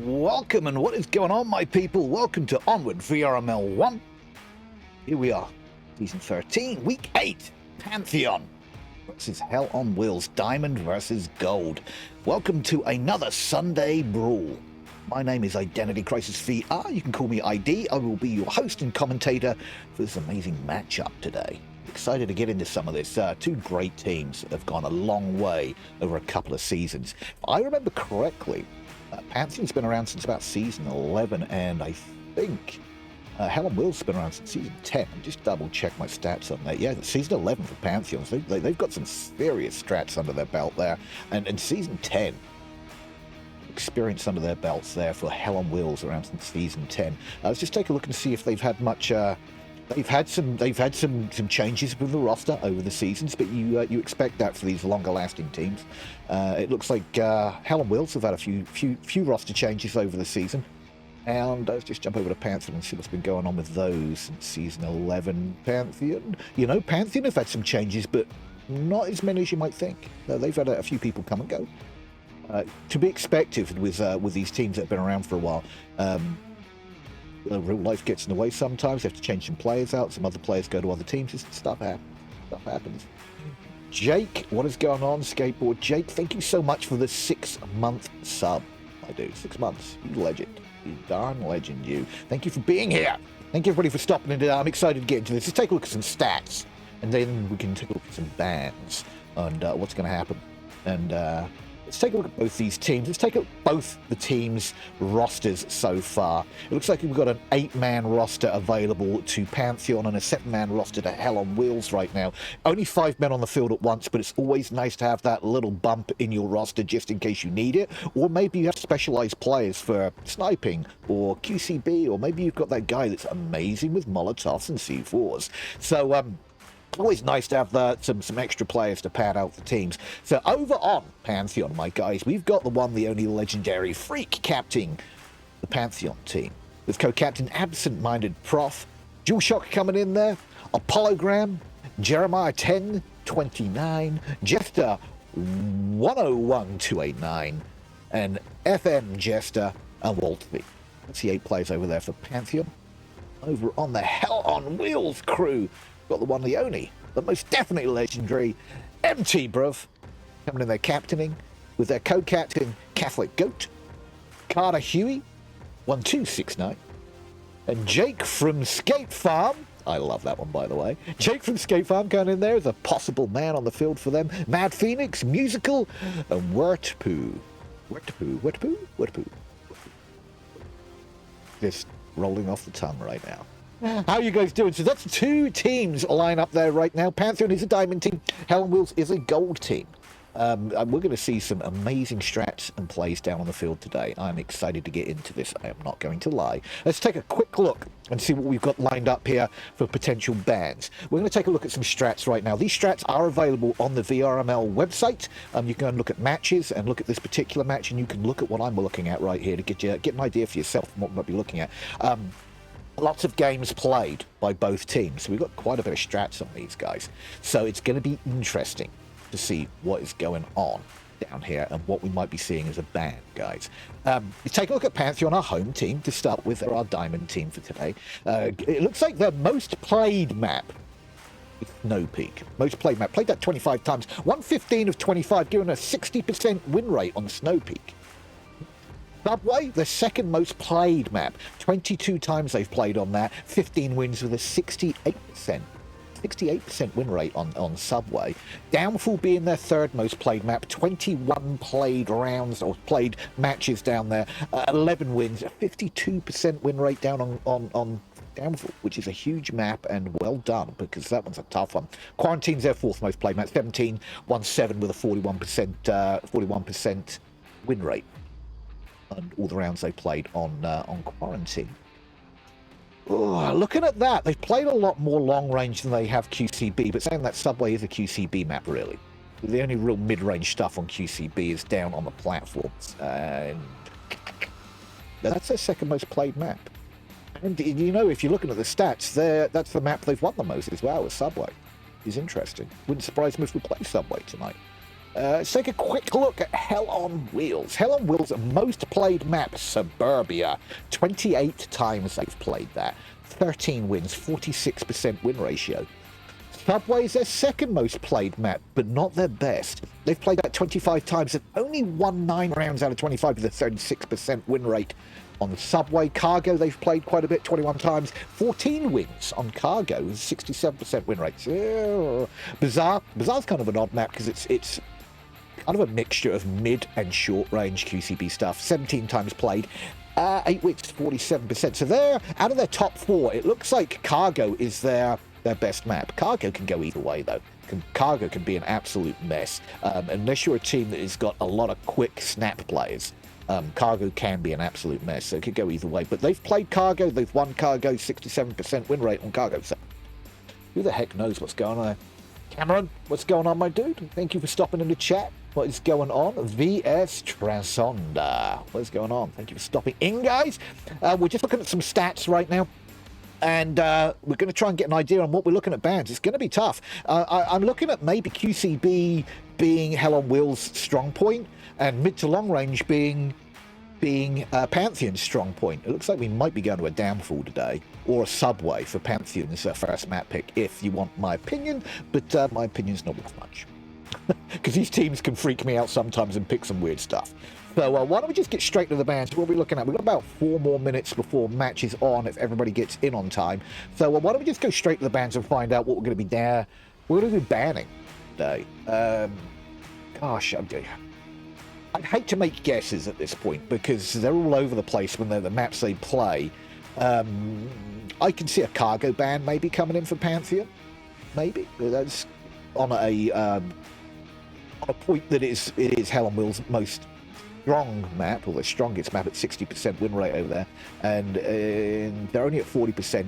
Welcome, and what is going on, my people? Welcome to Onward VRML 1. Here we are, Season 13, Week 8, Pantheon versus Hell on Wheels, Diamond versus Gold. Welcome to another Sunday Brawl. My name is IdentityCrisisVR. You can call me ID. I will be your host and commentator for this amazing matchup today. Excited to get into some of this. Two great teams that have gone a long way over a couple of seasons. If I remember correctly, Pantheon's been around since about Season 11, and I think Hell on Wheels has been around since Season 10. I'll just double check my stats on that. Yeah, Season 11 for Pantheon. So they've got some serious strats under their belt there. And Season 10, experience under their belts there for Hell on Wheels around since Season 10. Let's just take a look and see if they've had much... They've had some changes with the roster over the seasons, but you expect that for these longer lasting teams. It looks like Hell on Wheels have had a few roster changes over the season, and let's just jump over to Pantheon and see what's been going on with those since Season 11. Pantheon, Pantheon have had some changes, but not as many as you might think. They've had a few people come and go. To be expected with these teams that have been around for a while. Real life gets in the way sometimes. They have to change some players out. Some other players go to other teams. Just stuff happens. Jake, what is going on, Skateboard? Jake, thank you so much for the 6-month sub. I do. 6 months. You legend. You darn legend, you. Thank you for being here. Thank you, everybody, for stopping in today. I'm excited to get into this. Let's take a look at some stats, and then we can take a look at some bans and what's going to happen. And let's take a look at both these teams. Let's take a look at both the teams' rosters so far. It looks like we've got an 8-man roster available to Pantheon and a 7-man roster to Hell on Wheels right now. Only 5 men on the field at once, but it's always nice to have that little bump in your roster just in case you need it. Or maybe you have specialized players for sniping or QCB, or maybe you've got that guy that's amazing with Molotovs and C4s. So, always nice to have some extra players to pad out the teams. So over on Pantheon, my guys, we've got the one, the only legendary Freak captain the Pantheon team. With co-captain Absent-Minded Prof, DualShock coming in there, Apollogram, Jeremiah 1029, Jester 101289, and FM Jester and Waltby. That's the 8 players over there for Pantheon. Over on the Hell on Wheels crew, got the one, the only, the most definitely legendary MT Bruv coming in there captaining with their co-captain Catholic Goat, Carter Huey 1269, and Jake from Skate Farm. I love that one, by the way. Jake from Skate Farm going in there as a possible man on the field for them. Mad Phoenix, Musical, and Wertpoo. Just rolling off the tongue right now. How are you guys doing? So that's 2 teams line up there right now. Pantheon is a diamond team. Hell on Wheels is a gold team. We're going to see some amazing strats and plays down on the field today. I'm excited to get into this. I am not going to lie. Let's take a quick look and see what we've got lined up here for potential bans. We're going to take a look at some strats right now. These strats are available on the VRML website. You can go and look at matches and look at this particular match, and you can look at what I'm looking at right here to get an idea for yourself of what we might be looking at. Lots of games played by both teams, so we've got quite a bit of strats on these guys. So it's going to be interesting to see what is going on down here and what we might be seeing as a ban, guys. Let's take a look at Pantheon, our home team, to start with. They're our diamond team for today. It looks like their most played map is Snow Peak. Most played map. Played that 25 times. 115 of 25, giving a 60% win rate on Snow Peak. Subway, the second most played map. 22 times they've played on that. 15 wins with a 68% win rate on Subway. Downfall being their third most played map. 21 played rounds or played matches down there. 11 wins, a 52% win rate down on Downfall, which is a huge map, and well done, because that one's a tough one. Quarantine's their 4th most played map. 17, 1-7 with a 41% win rate. And all the rounds they played on Quarantine. Oh, looking at that, they've played a lot more long range than they have QCB, but saying that Subway is a QCB map, really. The only real mid-range stuff on QCB is down on the platforms. And that's their second most played map. And, if you're looking at the stats, that's the map they've won the most as well, as Subway. It's interesting. Wouldn't surprise me if we play Subway tonight. Let's take a quick look at Hell on Wheels. Hell on Wheels' most played map, Suburbia. 28 times they've played that. 13 wins, 46% win ratio. Subway is their second most played map, but not their best. They've played that 25 times and only won 9 rounds out of 25 with a 36% win rate. On the Subway, Cargo, they've played quite a bit, 21 times, 14 wins on Cargo, 67% win rate. Bazaar's kind of an odd map because it's kind of a mixture of mid and short range QCB stuff. 17 times played, 8 wins, 47%. So they're out of their top 4. It looks like Cargo is their best map. Cargo can go either way though. Cargo can be an absolute mess unless you're a team that has got a lot of quick snap players. Cargo can be an absolute mess, so it could go either way. But they've played Cargo, they've won Cargo, 67% win rate on Cargo. So who the heck knows what's going on there? Cameron, what's going on, my dude? Thank you for stopping in the chat. What is going on? VS Transonda. What is going on? Thank you for stopping in, guys. We're just looking at some stats right now. And we're going to try and get an idea on what we're looking at bans. It's going to be tough. I'm looking at maybe QCB being Hell on Wheels' strong point, and mid to long range being Pantheon's strong point. It looks like we might be going to a downfall today, or a Subway for Pantheon's first map pick, if you want my opinion. But my opinion's not worth much, because these teams can freak me out sometimes and pick some weird stuff. So why don't we just get straight to the bans? What are we looking at? We've got about 4 more minutes before match is on, if everybody gets in on time. So why don't we just go straight to the bans and find out what we're going to be there. We're going to be banning today. Gosh, I'd hate to make guesses at this point because they're all over the place when they're the maps they play. I can see a Cargo ban maybe coming in for Pantheon. Maybe. That's on a point that it is Hell on Wheels' most strong map, or the strongest map, at 60% win rate over there, and they're only at 40%,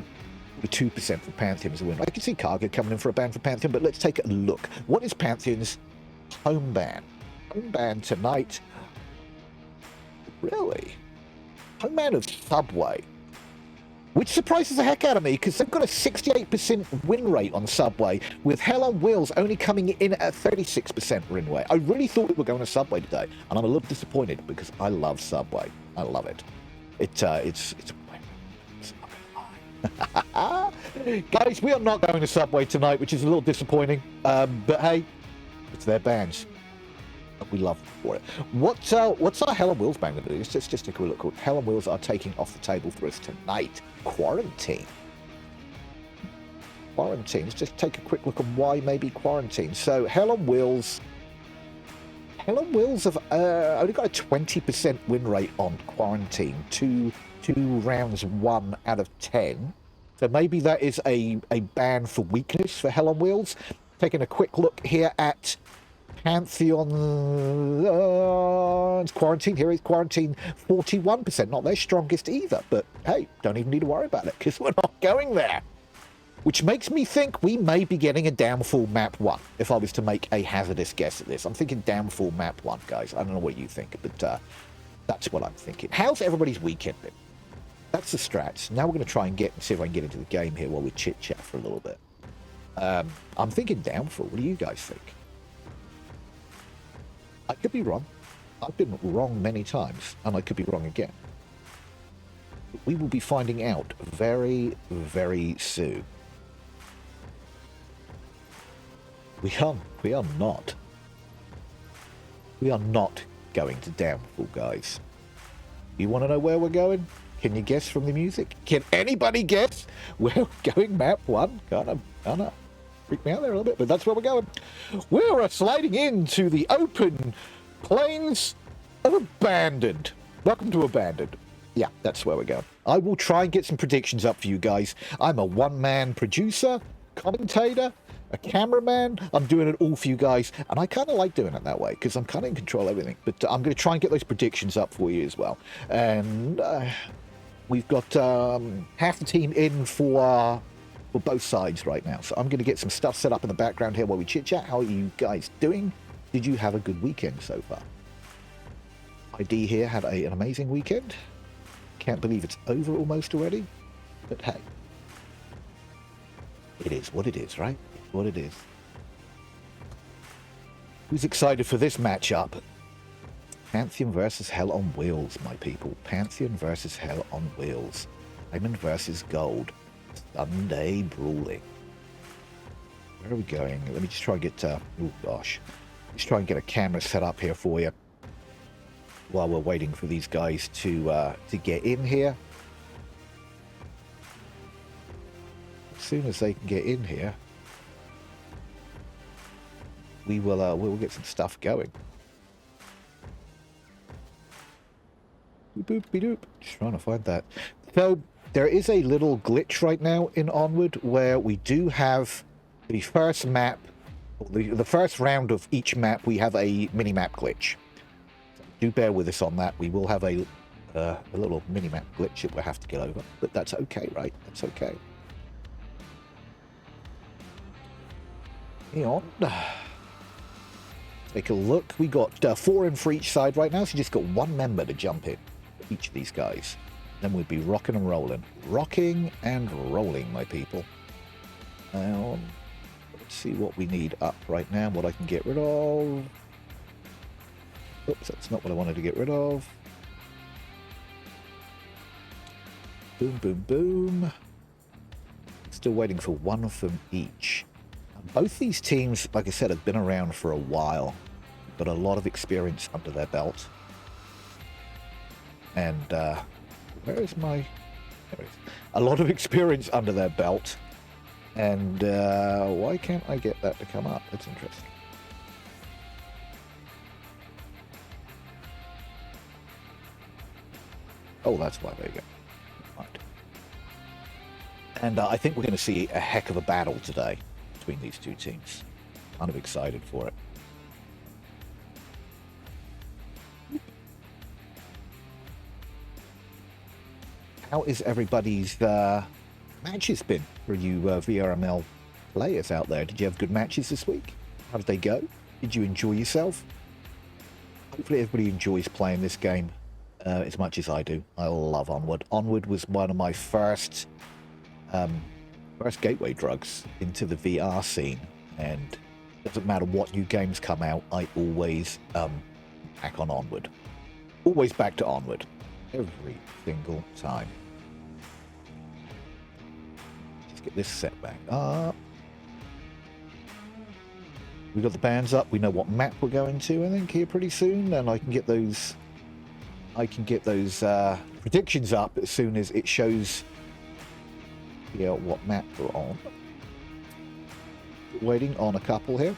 with 2% for Pantheon as a win. I can see Cargo coming in for a ban for Pantheon, but let's take a look. What is Pantheon's home ban? Home ban tonight. Really? Home ban of Subway. Which surprises the heck out of me, because they've got a 68% win rate on Subway, with Hell on Wheels only coming in at 36% win rate. I really thought we were going to Subway today, and I'm a little disappointed because I love Subway. I love it. It's guys, we are not going to Subway tonight, which is a little disappointing. But hey, it's their bans. We love them for it. What's our Hell on Wheels ban going to do? Let's just take a look. What Hell on Wheels are taking off the table for us tonight. Quarantine. Quarantine. Let's just take a quick look on why maybe quarantine. So Hell on Wheels have only got a 20% win rate on quarantine. Two rounds 1 out of 10. So maybe that is a ban for weakness for Hell on Wheels. Taking a quick look here at Pantheon, it's quarantine. Here is quarantine, 41%. Not their strongest either, but hey, don't even need to worry about it because we're not going there. Which makes me think we may be getting a downfall map 1. If I was to make a hazardous guess at this, I'm thinking downfall map 1, guys. I don't know what you think, but that's what I'm thinking. How's everybody's weekend been? That's the strats. Now we're going to try and see if I can get into the game here while we chit chat for a little bit. I'm thinking downfall. What do you guys think? I could be wrong. I've been wrong many times, and I could be wrong again. We will be finding out very, very soon. We are not going to downfall, guys. You want to know where we're going? Can you guess from the music? Can anybody guess where we're going? Map 1? Kind of freak me out there a little bit, but that's where we're going. We're sliding into the open plains of Abandoned. Welcome to Abandoned. Yeah, that's where we're going. I will try and get some predictions up for you guys. I'm a one-man producer, commentator, a cameraman. I'm doing it all for you guys, and I kind of like doing it that way because I'm kind of in control of everything. But I'm going to try and get those predictions up for you as well. And we've got half the team in for both sides right now. So I'm going to get some stuff set up in the background here while we chit-chat. How are you guys doing? Did you have a good weekend so far? ID here had an amazing weekend. Can't believe it's over almost already. But hey, it is what it is, right? It's what it is. Who's excited for this matchup? Pantheon versus Hell on Wheels, my people. Pantheon versus Hell on Wheels. Diamond versus Gold. Sunday brawling. Where are we going? Let me just try and get... oh, gosh. Let's try and get a camera set up here for you while we're waiting for these guys to get in here. As soon as they can get in here, we'll get some stuff going. Boop doop. Just trying to find that. So there is a little glitch right now in Onward where we do have the first map, the first round of each map. We have a mini map glitch. So do bear with us on that. We will have a little mini map glitch that we'll have to get over, but that's okay, right? That's okay. Take a look. We got 4 in for each side right now, so you just got 1 member to jump in for each of these guys. Then we'd be rocking and rolling. Rocking and rolling, my people. Let's see what we need up right now, what I can get rid of. Oops, that's not what I wanted to get rid of. Boom, boom, boom. Still waiting for 1 from each. Both these teams, like I said, have been around for a while, but a lot of experience under their belt. And where is my... There it is. A lot of experience under their belt. And why can't I get that to come up? That's interesting. Oh, that's why. There you go. Right. And I think we're going to see a heck of a battle today between these two teams. Kind of excited for it. How is everybody's matches been for you VRML players out there? Did you have good matches this week? How did they go? Did you enjoy yourself? Hopefully everybody enjoys playing this game as much as I do. I love Onward. Onward was one of my first gateway drugs into the VR scene, and it doesn't matter what new games come out, I always back on Onward. Always back to Onward. Every single time. Let's get this set back up. We got the bands up. We know what map we're going to, I think, here pretty soon, and I can get those predictions up as soon as it shows what map we're on. Waiting on a couple here.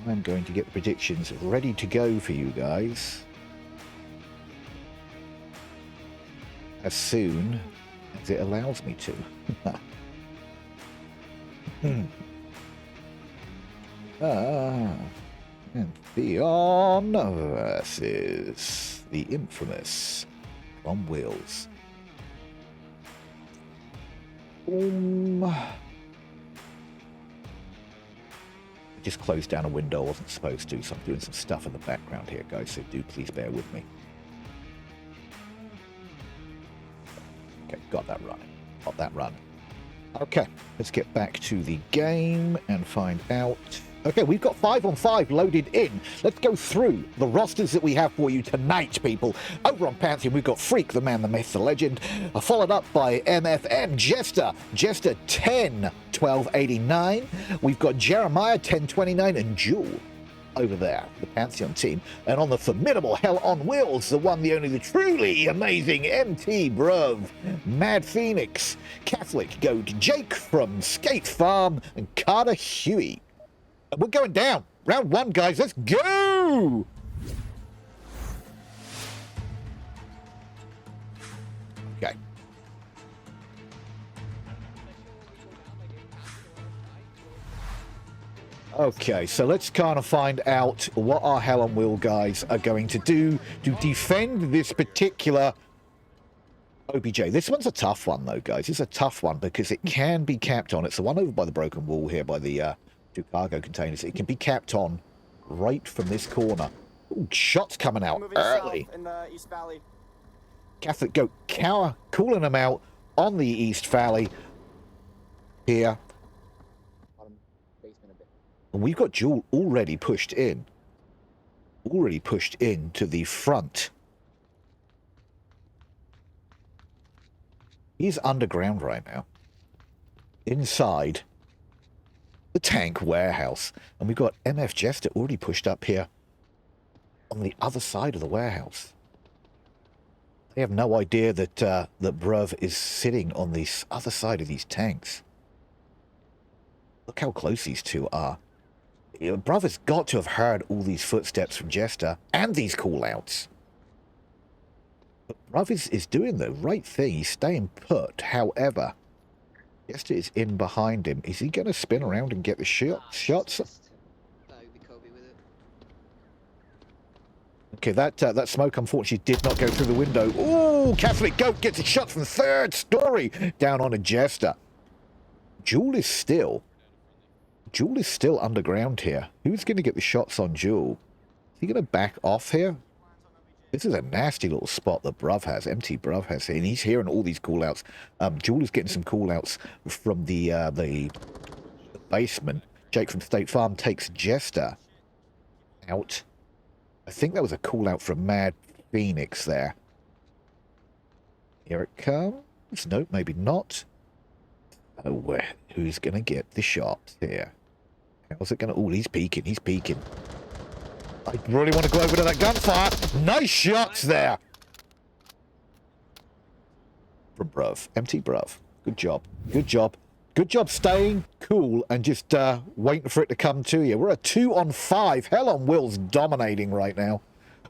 I'm going to get the predictions ready to go for you guys as soon as it allows me to. Pantheon versus the infamous on Wheels. Just closed down a window. I wasn't supposed to, so I'm doing some stuff in the background here, guys, so do please bear with me. Okay, got that running. Got that running. Okay, let's get back to the game and find out. Okay, we've got 5-on-5 loaded in. Let's go through the rosters that we have for you tonight, people. Over on Pantheon, we've got Freak, the man, the myth, the legend, followed up by MFM, Jester 10-1289. We've got Jeremiah 1029 and Jewel over there, the Pantheon team. And on the formidable Hell on Wheels, the one, the only, the truly amazing MT Bruv, Mad Phoenix, Catholic Goat, Jake from Skate Farm, and Carter Huey. We're going down. Round 1, guys. Let's go! Okay. Okay, so let's kind of find out what our Hell on Wheel guys are going to do to defend this particular OBJ. This one's a tough one, though, guys. It's a tough one because it can be capped on. It's the one over by the broken wall here by the 2 cargo containers. It can be capped on right from this corner. Ooh, shots coming out early. In the East Valley. Catholic Goat calling them out on the East Valley. here. Bottom basement a bit. And we've got Jewel already pushed in. Already pushed in to the front. He's underground right now. Inside the tank warehouse. And we've got MF Jester already pushed up here on the other side of the warehouse. They have no idea that that Bruv is sitting on the other side of these tanks. Look how close these two are. You know, Bruv has got to have heard all these footsteps from Jester and these call-outs. But Bruv is doing the right thing. He's staying put. However, Jester is in behind him. Is he going to spin around and get the shots? Okay, that smoke unfortunately did not go through the window. Ooh, Catholic Goat gets a shot from third story down on a Jester. Jewel is still underground here. Who's going to get the shots on Jewel? Is he going to back off here? This is a nasty little spot that Bruv has, MT Bruv has here, and he's hearing all these call-outs. Jewel is getting some call-outs from the basement. Jake from State Farm takes Jester out. I think that was a call-out from Mad Phoenix there. Here it comes. Nope, maybe not. Oh, who's going to get the shot here? How's it going to... Oh, he's peeking. He's peeking. I really want to go over to that gunfire. Nice shots there. From Bruv. MT Bruv. Good job. Good job. Good job staying cool and just waiting for it to come to you. We're at 2 on 5. Hell on Wheels dominating right now.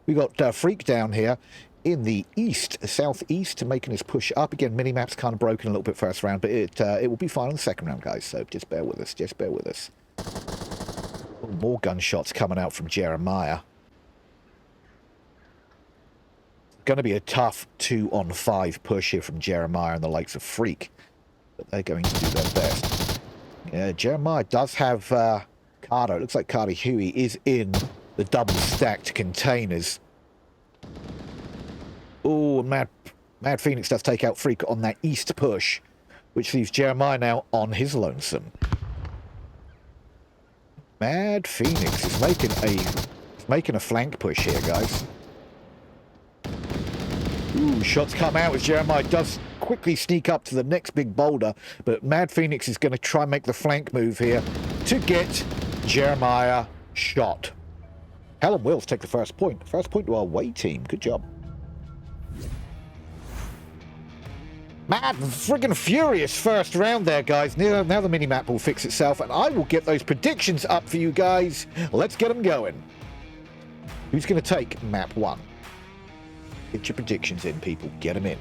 We got Freak down here in the east, southeast, making his push up. Again, minimap's kind of broken a little bit first round, but it will be fine on the second round, guys. So just bear with us. Just bear with us. Oh, more gunshots coming out from Jeremiah. Going to be a tough 2 on 5 push here from Jeremiah and the likes of Freak. But they're going to do their best. Yeah, Jeremiah does have Carter. It looks like Carter Huey is in the double stacked containers. Oh, Mad Phoenix does take out Freak on that east push, which leaves Jeremiah now on his lonesome. Mad Phoenix is making a flank push here, guys. Ooh, shots come out as Jeremiah does quickly sneak up to the next big boulder, but Mad Phoenix is going to try and make the flank move here to get Jeremiah shot. Helen Wills take the first point. First point to our away team. Good job. Mad friggin' furious first round there, guys. Now the minimap will fix itself, and I will get those predictions up for you guys. Let's get them going. Who's going to take map 1? Get your predictions in, people. Get them in.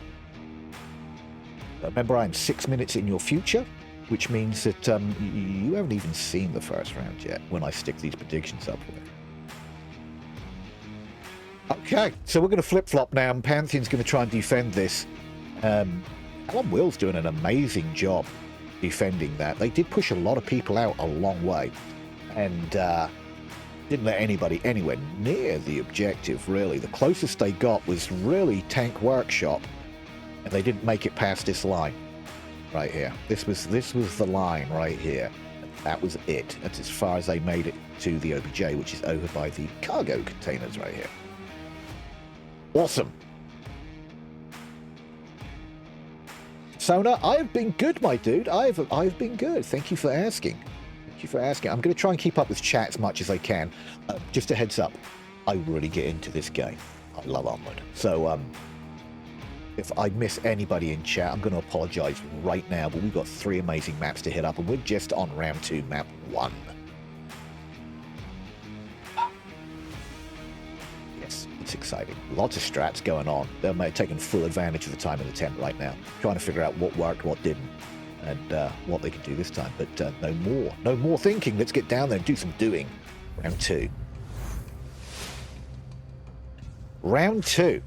Remember, I'm 6 minutes in your future, which means that you haven't even seen the first round yet when I stick these predictions up here. Okay, so we're going to flip-flop now, and Pantheon's going to try and defend this. Alan Will's doing an amazing job defending that. They did push a lot of people out a long way, and didn't let anybody anywhere near the objective, really. The closest they got was really Tank Workshop, and they didn't make it past this line right here. This was the line right here. That was it. That's as far as they made it to the OBJ, which is over by the cargo containers right here. Awesome. Sona, I have been good, my dude. I've been good. Thank you for asking. Thank you for asking. I'm going to try and keep up with chat as much as I can. Just a heads up, I really get into this game. I love Onward. So if I miss anybody in chat, I'm going to apologize right now. But we've got 3 amazing maps to hit up, and we're just on round 2, map 1. It's exciting. Lots of strats going on. They're taking full advantage of the time in the tent right now, trying to figure out what worked, what didn't, and what they can do this time. But no more thinking. Let's get down there and do some doing. Round 2. Round 2.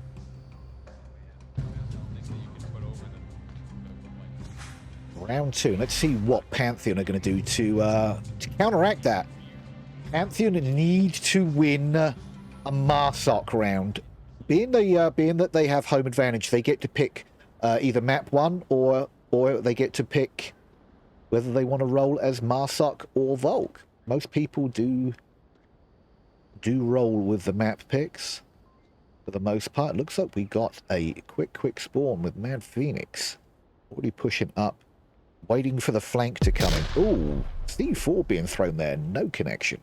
Round 2. Let's see what Pantheon are going to do to counteract that. Pantheon need to win a Marsoc round. Being that they have home advantage, they get to pick either map 1 or they get to pick whether they want to roll as Marsok or Volk. Most people do roll with the map picks for the most part. Looks like we got a quick spawn with Mad Phoenix already pushing up, waiting for the flank to come in. Ooh, C4 being thrown there, no connection.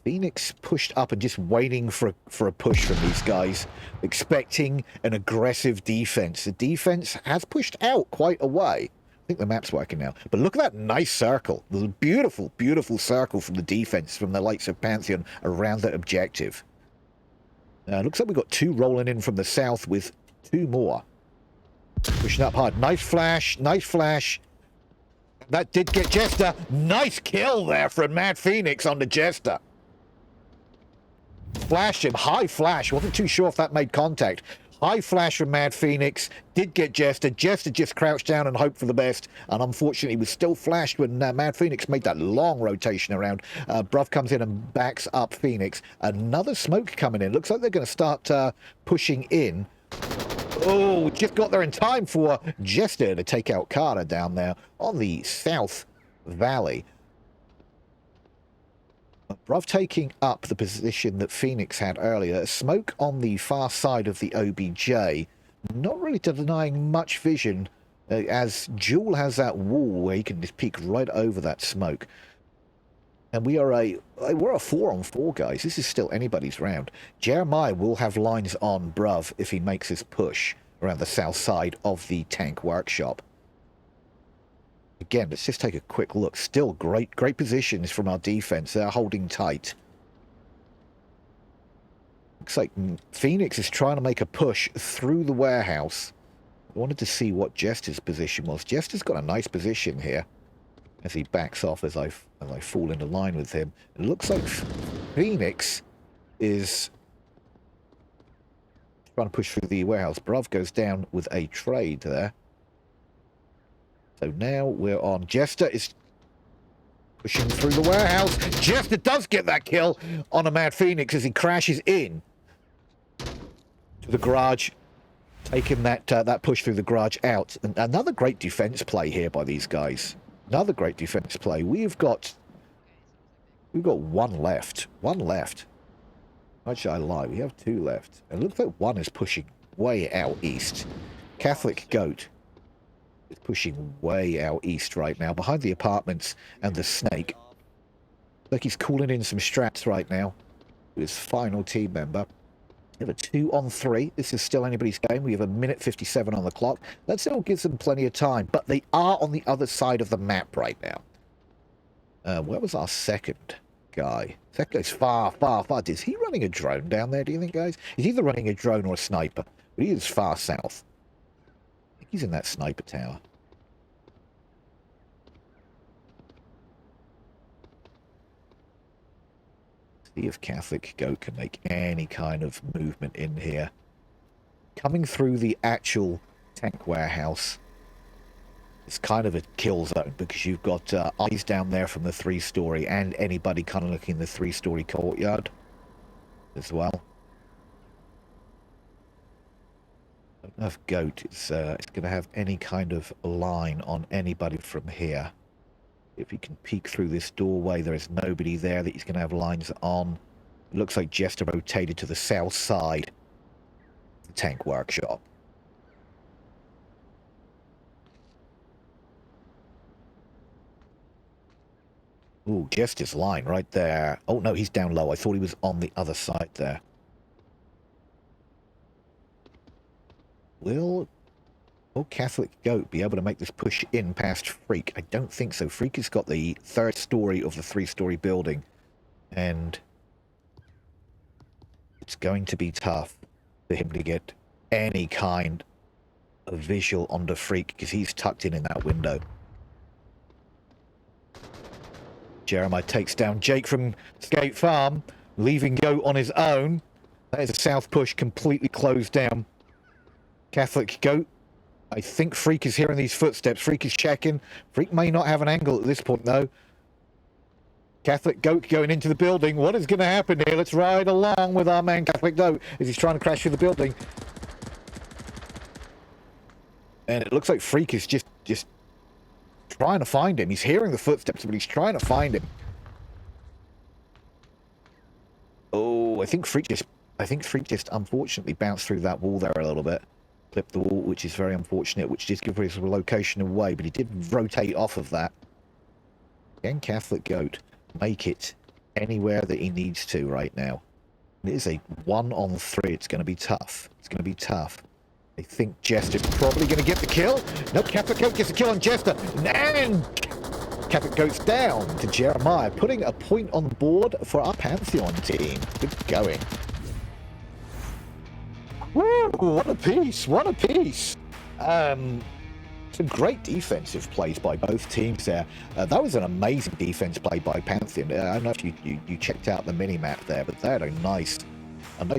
Phoenix pushed up and just waiting for a push from these guys, expecting an aggressive defense. The defense has pushed out quite a way. I think the map's working now. But look at that nice circle. There's a beautiful, beautiful circle from the defense, from the likes of Pantheon around that objective. Looks like we've got 2 rolling in from the south with 2 more. Pushing up hard. Nice flash, nice flash. That did get Jester. Nice kill there from Mad Phoenix on the Jester. Flashed him. High flash. Wasn't too sure if that made contact. High flash from Mad Phoenix. Did get Jester. Jester just crouched down and hoped for the best. And unfortunately, he was still flashed when Mad Phoenix made that long rotation around. Bruv comes in and backs up Phoenix. Another smoke coming in. Looks like they're going to start pushing in. Oh, just got there in time for Jester to take out Carter down there on the South Valley. Bruv taking up the position that Phoenix had earlier. Smoke on the far side of the OBJ. Not really denying much vision, as Jewel has that wall where he can just peek right over that smoke. And we're a 4-on-4, guys. This is still anybody's round. Jeremiah will have lines on Bruv if he makes his push around the south side of the tank workshop. Again, let's just take a quick look. Still great positions from our defense. They're holding tight. Looks like Phoenix is trying to make a push through the warehouse. I wanted to see what Jester's position was. Jester's got a nice position here as he backs off as I fall into line with him. It looks like Phoenix is trying to push through the warehouse. Bruv goes down with a trade there. So now we're on. Jester is pushing through the warehouse. Jester does get that kill on a Mad Phoenix as he crashes in to the garage, taking that push through the garage out. And another great defense play here by these guys. Another great defense play. We've got 1 left. 1 left. Why should I lie? We have 2 left. It looks like 1 is pushing way out east. Catholic Goat is pushing way out east right now, behind the apartments and the snake. Like he's calling in some strats right now with his final team member. We have a 2-on-3. This is still anybody's game. We have 1:57 on the clock. That still gives them plenty of time, but they are on the other side of the map right now. Where was our second guy? That guy's far. Is he running a drone down there, do you think, guys? He's either running a drone or a sniper, but he is far south. I think he's in that sniper tower. See if Catholic Goat can make any kind of movement in here. Coming through the actual tank warehouse, it's kind of a kill zone because you've got eyes down there from the 3-story and anybody kind of looking in the 3-story courtyard as well. I don't know if Goat is going to have any kind of line on anybody from here. If he can peek through this doorway, there is nobody there that he's going to have lines on. It looks like Jester rotated to the south side of the tank workshop. Ooh, Jester's line right there. Oh, no, he's down low. I thought he was on the other side there. Will Catholic Goat be able to make this push in past Freak? I don't think so. Freak has got the 3rd story of the 3-story building, and it's going to be tough for him to get any kind of visual onto Freak because he's tucked in that window. Jeremiah takes down Jake from Skate Farm, leaving Goat on his own. That is a south push completely closed down. Catholic Goat. I think Freak is hearing these footsteps. Freak is checking. Freak may not have an angle at this point, though. Catholic Goat going into the building. What is going to happen here? Let's ride along with our man Catholic Goat as he's trying to crash through the building. And it looks like Freak is just Trying to find him. He's hearing the footsteps, but he's trying to find him. Oh, I think Freak just unfortunately bounced through that wall there a little bit. Clipped the wall, which is very unfortunate, which did give his location away, but he did rotate off of that. Can Catholic Goat make it anywhere that he needs to right now? It is a 1-on-3. It's going to be tough. It's going to be tough. I think Jester's probably going to get the kill. No, Catholic Goat gets a kill on Jester. And Catholic Goat's down to Jeremiah, putting a point on the board for our Pantheon team. Good going. Woo, what a piece. What a piece. Some great defensive plays by both teams there. That was an amazing defense play by Pantheon. I don't know if you checked out the mini-map there, but they had a nice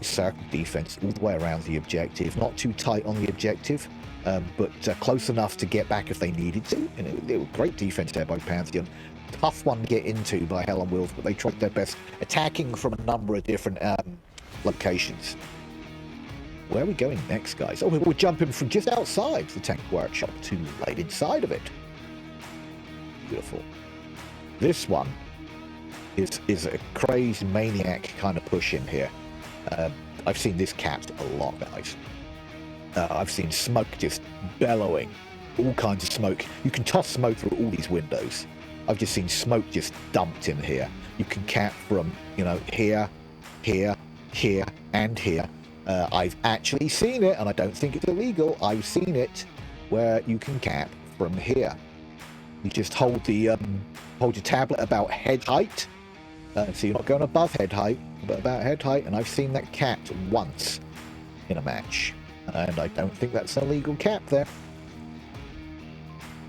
circle defense all the way around the objective. Not too tight on the objective, but close enough to get back if they needed to. And it was great defense there by Pantheon. Tough one to get into by Hell on Wheels, but they tried their best, attacking from a number of different locations. Where are we going next, guys? Oh, we're jumping from just outside the tank workshop to right inside of it. Beautiful. This one is a crazy maniac kind of push in here. I've seen this capped a lot, guys. I've seen smoke just bellowing. All kinds of smoke. You can toss smoke through all these windows. I've just seen smoke just dumped in here. You can cap from, you know, here, here, here, and here. I've actually seen it, and I don't think it's illegal. I've seen it where you can cap from here. You just hold the hold your tablet about head height, so you're not going above head height, but about head height. And I've seen that capped once in a match, and I don't think that's an illegal cap there.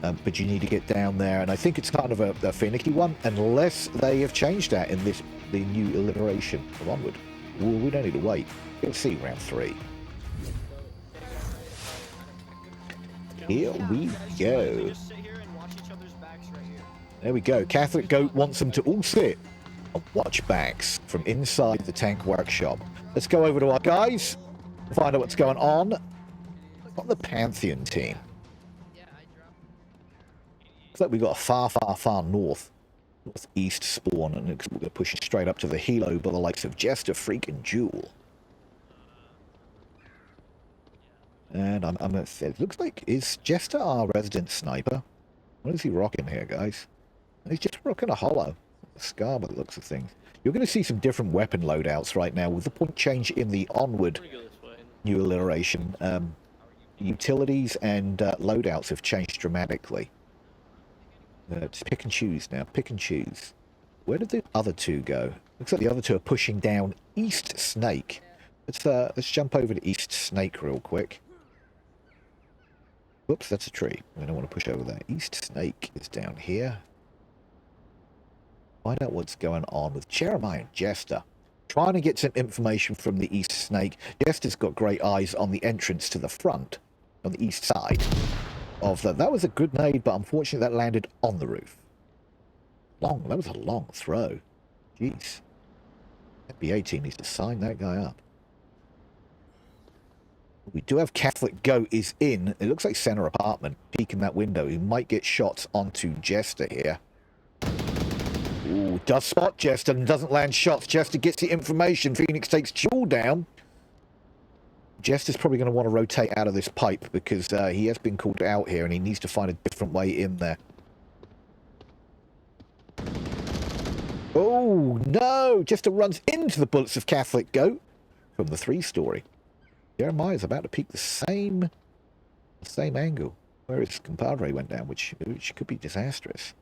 But you need to get down there, and I think it's kind of a finicky one, unless they have changed that in the new iteration of Onward. Well, we don't need to wait. We'll see round 3. Here we go. There we go. Catholic Goat wants them to all sit and watch backs from inside the tank workshop. Let's go over to our guys and find out what's going on the Pantheon team. Looks like we've got a far northeast spawn, and we're going to push it straight up to the helo by the likes of Jester, Freak, and Jewel. And it looks like, is Jester our resident sniper? What is he rocking here, guys? He's just rocking a hollow. A scar by the looks of things. You're going to see some different weapon loadouts right now with the point change in the Onward new iteration. Utilities and loadouts have changed dramatically. Just pick and choose now. Pick and choose. Where did the other two go? Looks like the other two are pushing down East Snake. Let's jump over to East Snake real quick. Whoops, that's a tree. We don't want to push over there. East Snake is down here. Find out what's going on with Jeremiah and Jester. Trying to get some information from the East Snake. Jester's got great eyes on the entrance to the front, on the east side of that. That was a good nade, but unfortunately that landed on the roof. That was a long throw. Jeez. NBA team needs to sign that guy up. We do have Catholic Goat is in. It looks like center apartment. Peeking that window. He might get shots onto Jester here. Ooh, does spot Jester and doesn't land shots. Jester gets the information. Phoenix takes Jewel down. Jester's probably going to want to rotate out of this pipe because he has been called out here and he needs to find a different way in there. Oh, no! Jester runs into the bullets of Catholic Goat from the 3-story. Jeremiah's about to peek the same angle where his compadre went down, which could be disastrous.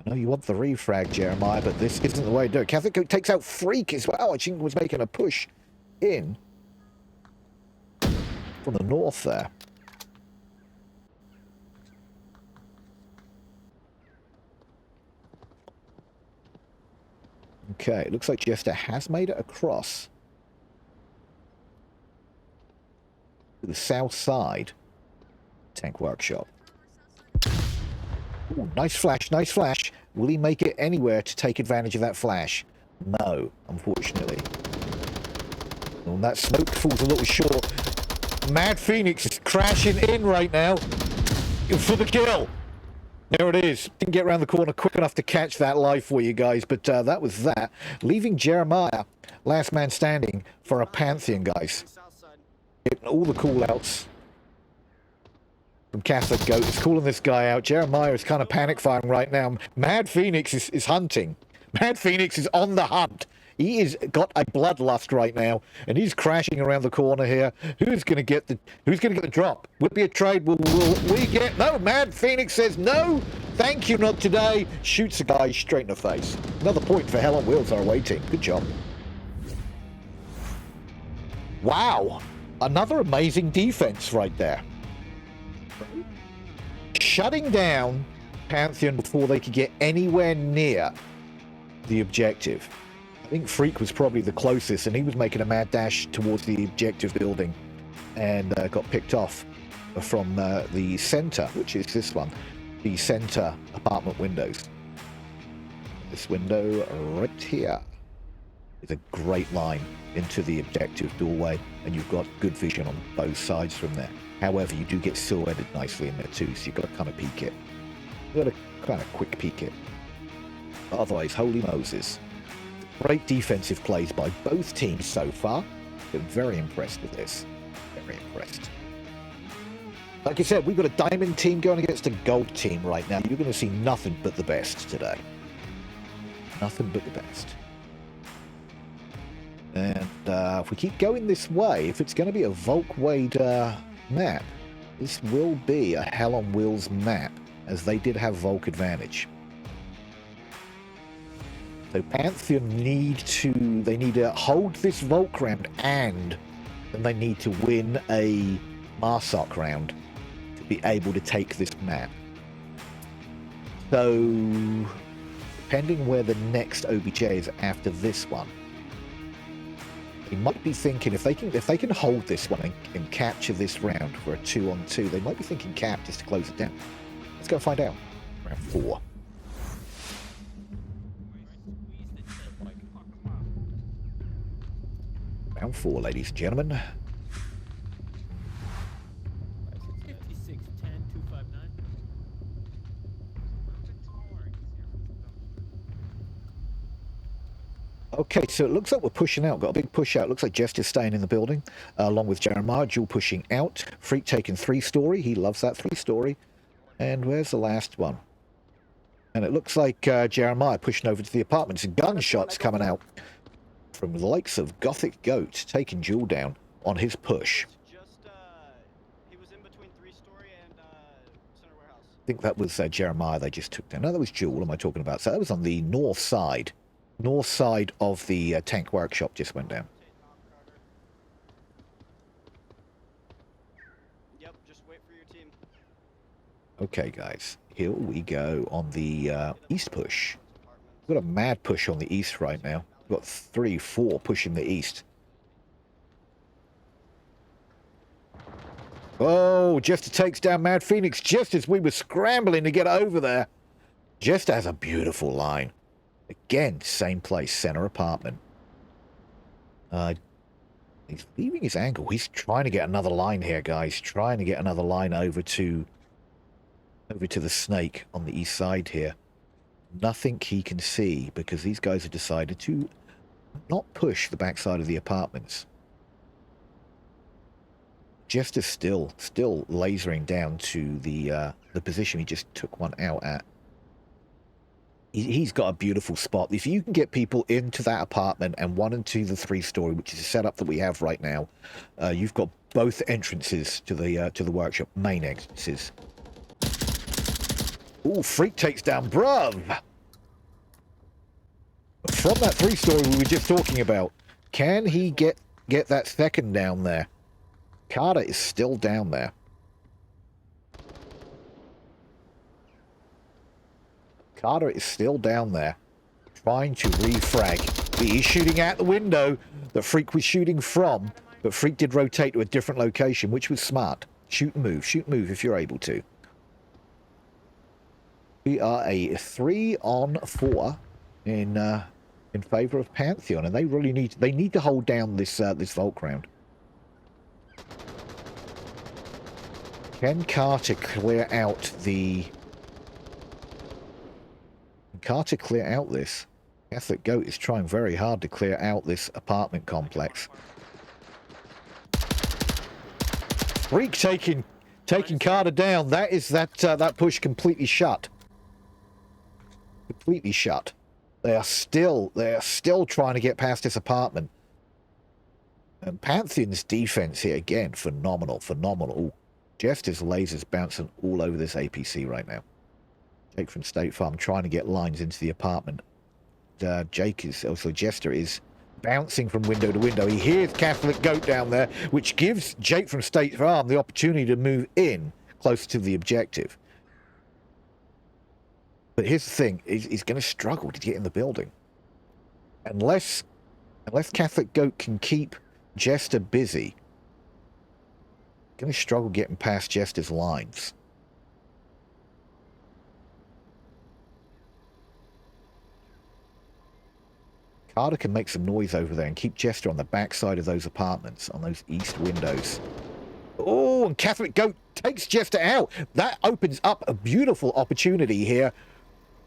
I know you want the refrag, Jeremiah, but this isn't the way to do it. Catholic Goat takes out Freak as well. I think was making a push in from the north there. Okay, it looks like Jester has made it across to the south side tank workshop. Ooh, nice flash, nice flash. Will he make it anywhere to take advantage of that flash? No, unfortunately. Well, that smoke falls a little short. Mad Phoenix is crashing in right now for the kill. There it is. Didn't get around the corner quick enough to catch that live for you guys, but that was that. Leaving Jeremiah, last man standing for a Pantheon, guys. Getting all the call-outs from Catholic Goat. It's calling this guy out. Jeremiah is kind of panic firing right now. Mad Phoenix is hunting. Mad Phoenix is on the hunt. He is got a bloodlust right now, and he's crashing around the corner here. Who's going to get the drop? Would be a trade. Will we get? No. Mad Phoenix says no. Thank you, not today. Shoots a guy straight in the face. Another point for Hell on Wheels, our away team. Good job. Wow, another amazing defense right there. Shutting down Pantheon before they could get anywhere near the objective. I think Freak was probably the closest, and he was making a mad dash towards the objective building and got picked off from the center, which is this one, the center apartment windows. This window right here is a great line into the objective doorway, and you've got good vision on both sides from there. However, you do get silhouetted nicely in there too, so you've got to kind of peek it. You've got to kind of quick peek it. Otherwise, holy Moses. Great defensive plays by both teams so far. Been very impressed with this. Very impressed. Like I said, we've got a diamond team going against a gold team right now. You're going to see nothing but the best today. Nothing but the best. And if we keep going this way, if it's going to be a Volkwade map, this will be a Hell on Wheels map, as they did have Volk advantage. So Pantheon need to hold this Volk round, and then they need to win a Marsoc round to be able to take this map. So depending where the next OBJ is after this one, they might be thinking if they can hold this one and capture this round for a 2-on-2, they might be thinking cap just to close it down. Let's go find out. Round 4. Round 4, ladies and gentlemen. 56, 10, 259. Okay, so it looks like we're pushing out. Got a big push out. Looks like Jester's staying in the building, along with Jeremiah. Dual pushing out. Freak taking 3-story. He loves that 3-story. And where's the last one? And it looks like Jeremiah pushing over to the apartments. Gunshots coming out from the likes of Gothic Goat, taking Jewel down on his push. He was in between 3-story and Center Warehouse. I think that was Jeremiah they just took down. No, that was Jewel. What am I talking about? So that was on the north side. North side of the tank workshop just went down. Yep, just wait for your team. Okay, guys. Here we go on the east push. We've got a mad push on the east right now. We've got 3-4 pushing the east. Oh, Jester takes down Mad Phoenix just as we were scrambling to get over there. Jester has a beautiful line. Again, same place, center apartment. He's leaving his angle. He's trying to get another line here, guys. Trying to get another line over to the snake on the east side here. Nothing he can see because these guys have decided to not push the backside of the apartments. Just is still lasering down to the position he just took one out at. He's got a beautiful spot. If you can get people into that apartment and 1 and 2 the 3-story, which is a setup that we have right now, you've got both entrances to the workshop, main entrances. Ooh, Freak takes down bruv. From that 3-story we were just talking about, can he get that second down there? Carter is still down there. Carter is still down there, trying to refrag. He is shooting out the window that Freak was shooting from, but Freak did rotate to a different location, which was smart. Shoot and move if you're able to. We are a 3-on-4 in favor of Pantheon, and they really need to hold down this this Volk round. Can Carter clear out the Carter clear out this. Catholic Goat is trying very hard to clear out this apartment complex. Freak taking Carter down. That is that push completely shut. Completely shut. They are still trying to get past this apartment. And Pantheon's defense here again, phenomenal. Ooh, Jester's lasers bouncing all over this APC right now. Jake from State Farm trying to get lines into the apartment. Jake is also Jester is bouncing from window to window. He hears Catholic Goat down there, which gives Jake from State Farm the opportunity to move in close to the objective. But here's the thing, he's going to struggle to get in the building. Unless Catholic Goat can keep Jester busy, going to struggle getting past Jester's lines. Carter can make some noise over there and keep Jester on the backside of those apartments, on those east windows. Oh, and Catholic Goat takes Jester out. That opens up a beautiful opportunity here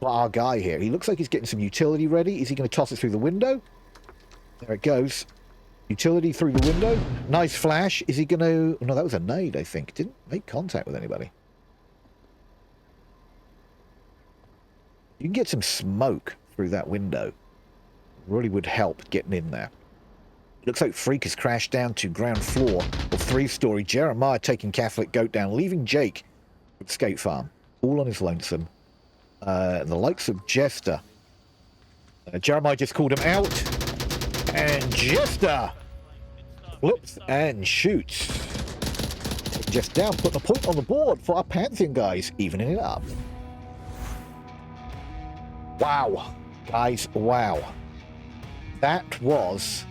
for our guy here. He looks like he's getting some utility ready. Is he going to toss it through the window? There it goes. Utility through the window. Nice flash. Is he going to... No, that was a nade, I think. Didn't make contact with anybody. You can get some smoke through that window. Really would help getting in there. Looks like Freak has crashed down to ground floor of 3-story. Jeremiah taking Catholic Goat down, leaving Jake at Skate Farm, all on his lonesome. And the likes of Jester. Jeremiah just called him out. And Jester flips and shoots. Just down, putting a point on the board for our Pantheon guys, evening it up. Wow. Guys, wow. That was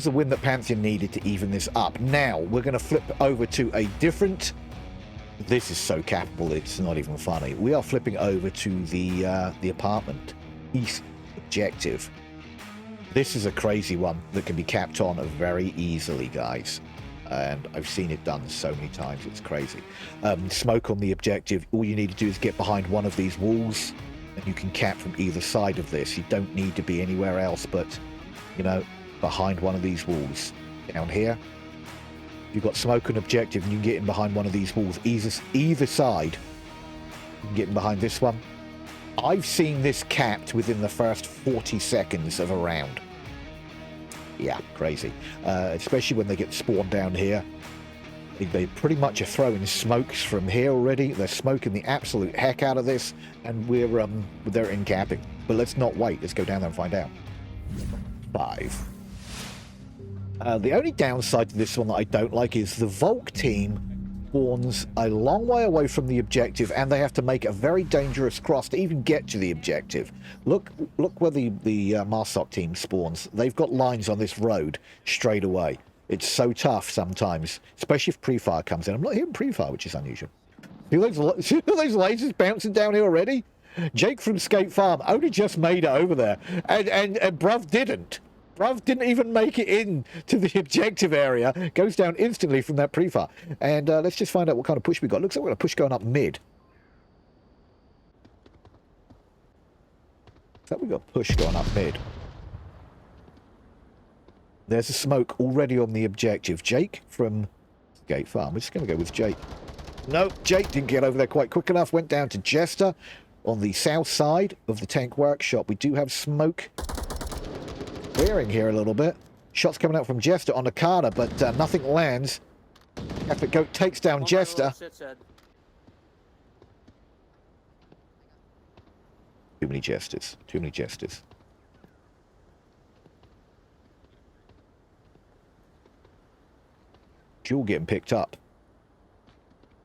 a win that Pantheon needed to even this up. Now, we're going to flip over to a different... This is so capable, it's not even funny. We are flipping over to the apartment east objective. This is a crazy one that can be capped on very easily, guys. And I've seen it done so many times, it's crazy. Smoke on the objective. All you need to do is get behind one of these walls, and you can cap from either side of this. You don't need to be anywhere else but, you know, behind one of these walls. Down here, you've got smoke and objective, and you can get in behind one of these walls. Either side, you can get in behind this one. I've seen this capped within the first 40 seconds of a round. Yeah, crazy. Especially when they get spawned down here. They pretty much are throwing smokes from here already. They're smoking the absolute heck out of this, and they're in capping. But let's not wait. Let's go down there and find out. 5. The only downside to this one that I don't like is the Volk team spawns a long way away from the objective, and they have to make a very dangerous cross to even get to the objective. Look where the Marsoc team spawns. They've got lines on this road straight away. It's so tough sometimes, especially if pre-fire comes in. I'm not hearing pre-fire, which is unusual. See those lasers bouncing down here already? Jake from Skate Farm only just made it over there, and Bruv didn't. Bruv didn't even make it in to the objective area. Goes down instantly from that pre-fire. And let's just find out what kind of push we got. Looks like we're going to push going up mid. Looks like we got push going up mid. There's a smoke already on the objective. Jake from Skate Farm. We're just going to go with Jake. No, Jake didn't get over there quite quick enough. Went down to Jester on the south side of the tank workshop. We do have smoke clearing here a little bit. Shots coming out from Jester on the Carter, but nothing lands. Catholic Goat takes down Jester. Too many Jesters. Too many Jesters. Jewel getting picked up.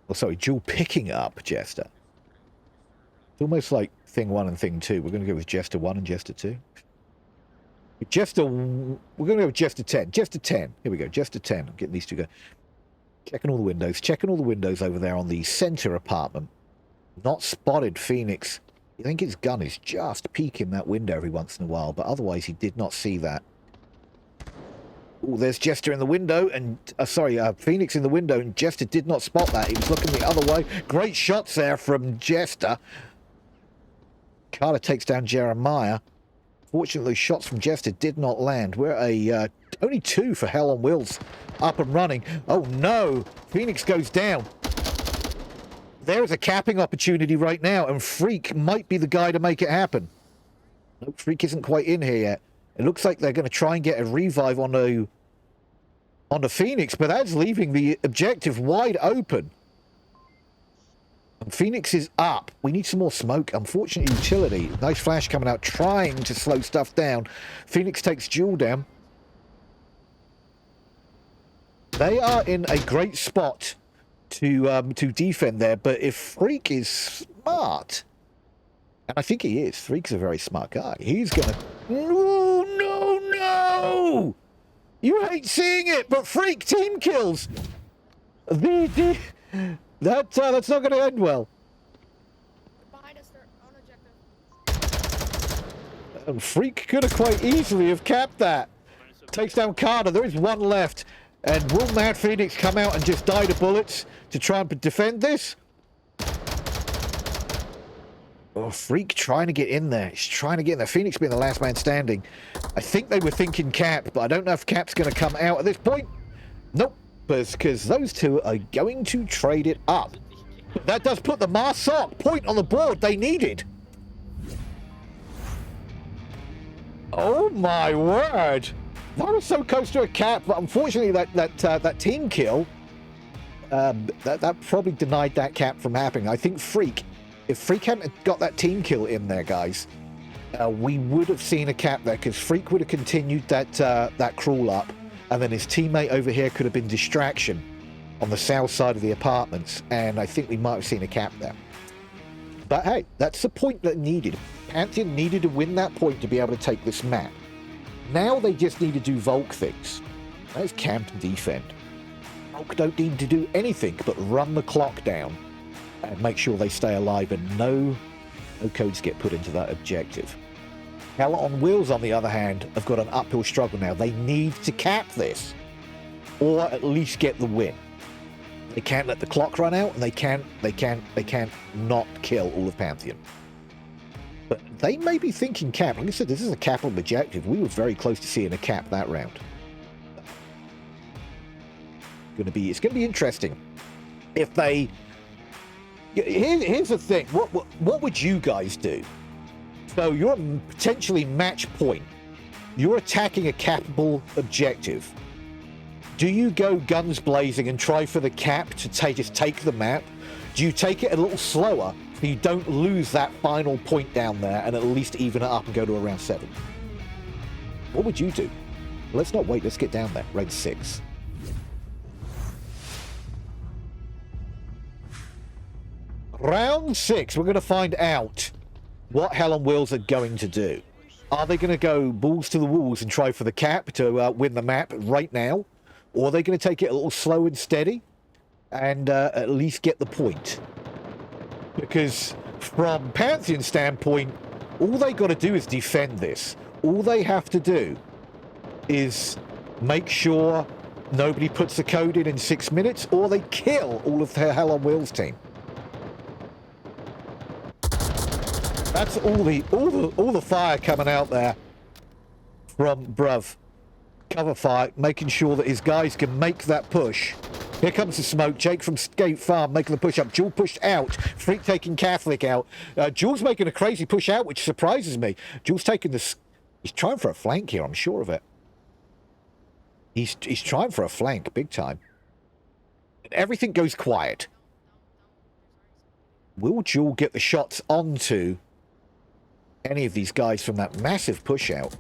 Oh, sorry, Jewel picking up Jester. It's almost like thing 1 and thing 2. We're going to go with Jester 1 and Jester 2. Jester, we're going to go with Jester 10. Jester 10. Here we go, Jester 10. I'm getting these two go. Checking all the windows. Checking all the windows over there on the center apartment. Not spotted Phoenix. I think his gun is just peeking that window every once in a while, but otherwise he did not see that. Oh, there's Jester in the window, and Phoenix in the window, and Jester did not spot that. He was looking the other way. Great shots there from Jester. Carter takes down Jeremiah. Fortunately, shots from Jester did not land. We're only 2 for Hell on Wheels up and running. Oh no! Phoenix goes down. There is a capping opportunity right now, and Freak might be the guy to make it happen. No, Freak isn't quite in here yet. It looks like they're going to try and get a revive on the Phoenix, but that's leaving the objective wide open. And Phoenix is up. We need some more smoke. Unfortunate utility. Nice flash coming out, trying to slow stuff down. Phoenix takes Jewel down. They are in a great spot to defend there, but if Freak is smart, and I think he is, Freak's a very smart guy, he's gonna... No, no, no! You hate seeing it, but Freak team kills! That's not gonna end well. Behind us, they're on objective. And Freak could have quite easily have capped that. Takes down Carter, there is one left. And will Mad Phoenix come out and just die to bullets to try and defend this? Oh, Freak trying to get in there. He's trying to get in there. Phoenix being the last man standing. I think they were thinking Cap, but I don't know if Cap's going to come out at this point. Nope, because those two are going to trade it up. That does put the Marsoc point on the board they needed. Oh my word. That was so close to a cap, but unfortunately that team kill, that probably denied that cap from happening. I think Freak, if Freak hadn't got that team kill in there, guys, we would have seen a cap there, because Freak would have continued that crawl up, and then his teammate over here could have been distraction on the south side of the apartments, and I think we might have seen a cap there. But hey, that's the point that needed. Pantheon needed to win that point to be able to take this map. Now they just need to do Volk things. That's camp and defend. Volk don't need to do anything but run the clock down and make sure they stay alive, and no codes get put into that objective. Hell on Wheels, on the other hand, have got an uphill struggle now. They need to cap this, or at least get the win. They can't let the clock run out, and they can't not kill all of Pantheon. But they may be thinking cap. Like I said, this is a cap on objective. We were very close to seeing a cap that round. It's gonna be interesting. If they... Here's the thing. What would you guys do? So you're potentially match point. You're attacking a capable objective. Do you go guns blazing and try for the cap to just take the map? Do you take it a little slower so you don't lose that final point down there and at least even it up and go to around 7? What would you do? Let's not wait. Let's get down there. Round 6. Round 6. We're going to find out what Hell on Wheels are going to do. Are they going to go balls to the walls and try for the cap to win the map right now? Or are they going to take it a little slow and steady and at least get the point? Because from Pantheon's standpoint, all they got to do is defend this. All they have to do is make sure nobody puts the code in 6 minutes, or they kill all of their Hell on Wheels team. That's all the fire coming out there from Bruv. Cover fire, making sure that his guys can make that push. Here comes the smoke. Jake from Skate Farm making the push up. Jewel pushed out. Freak taking Catholic out. Jewel's making a crazy push out, which surprises me. Jewel's taking this. He's trying for a flank here, I'm sure of it. He's trying for a flank, big time. Everything goes quiet. Will Jewel get the shots onto any of these guys from that massive push out?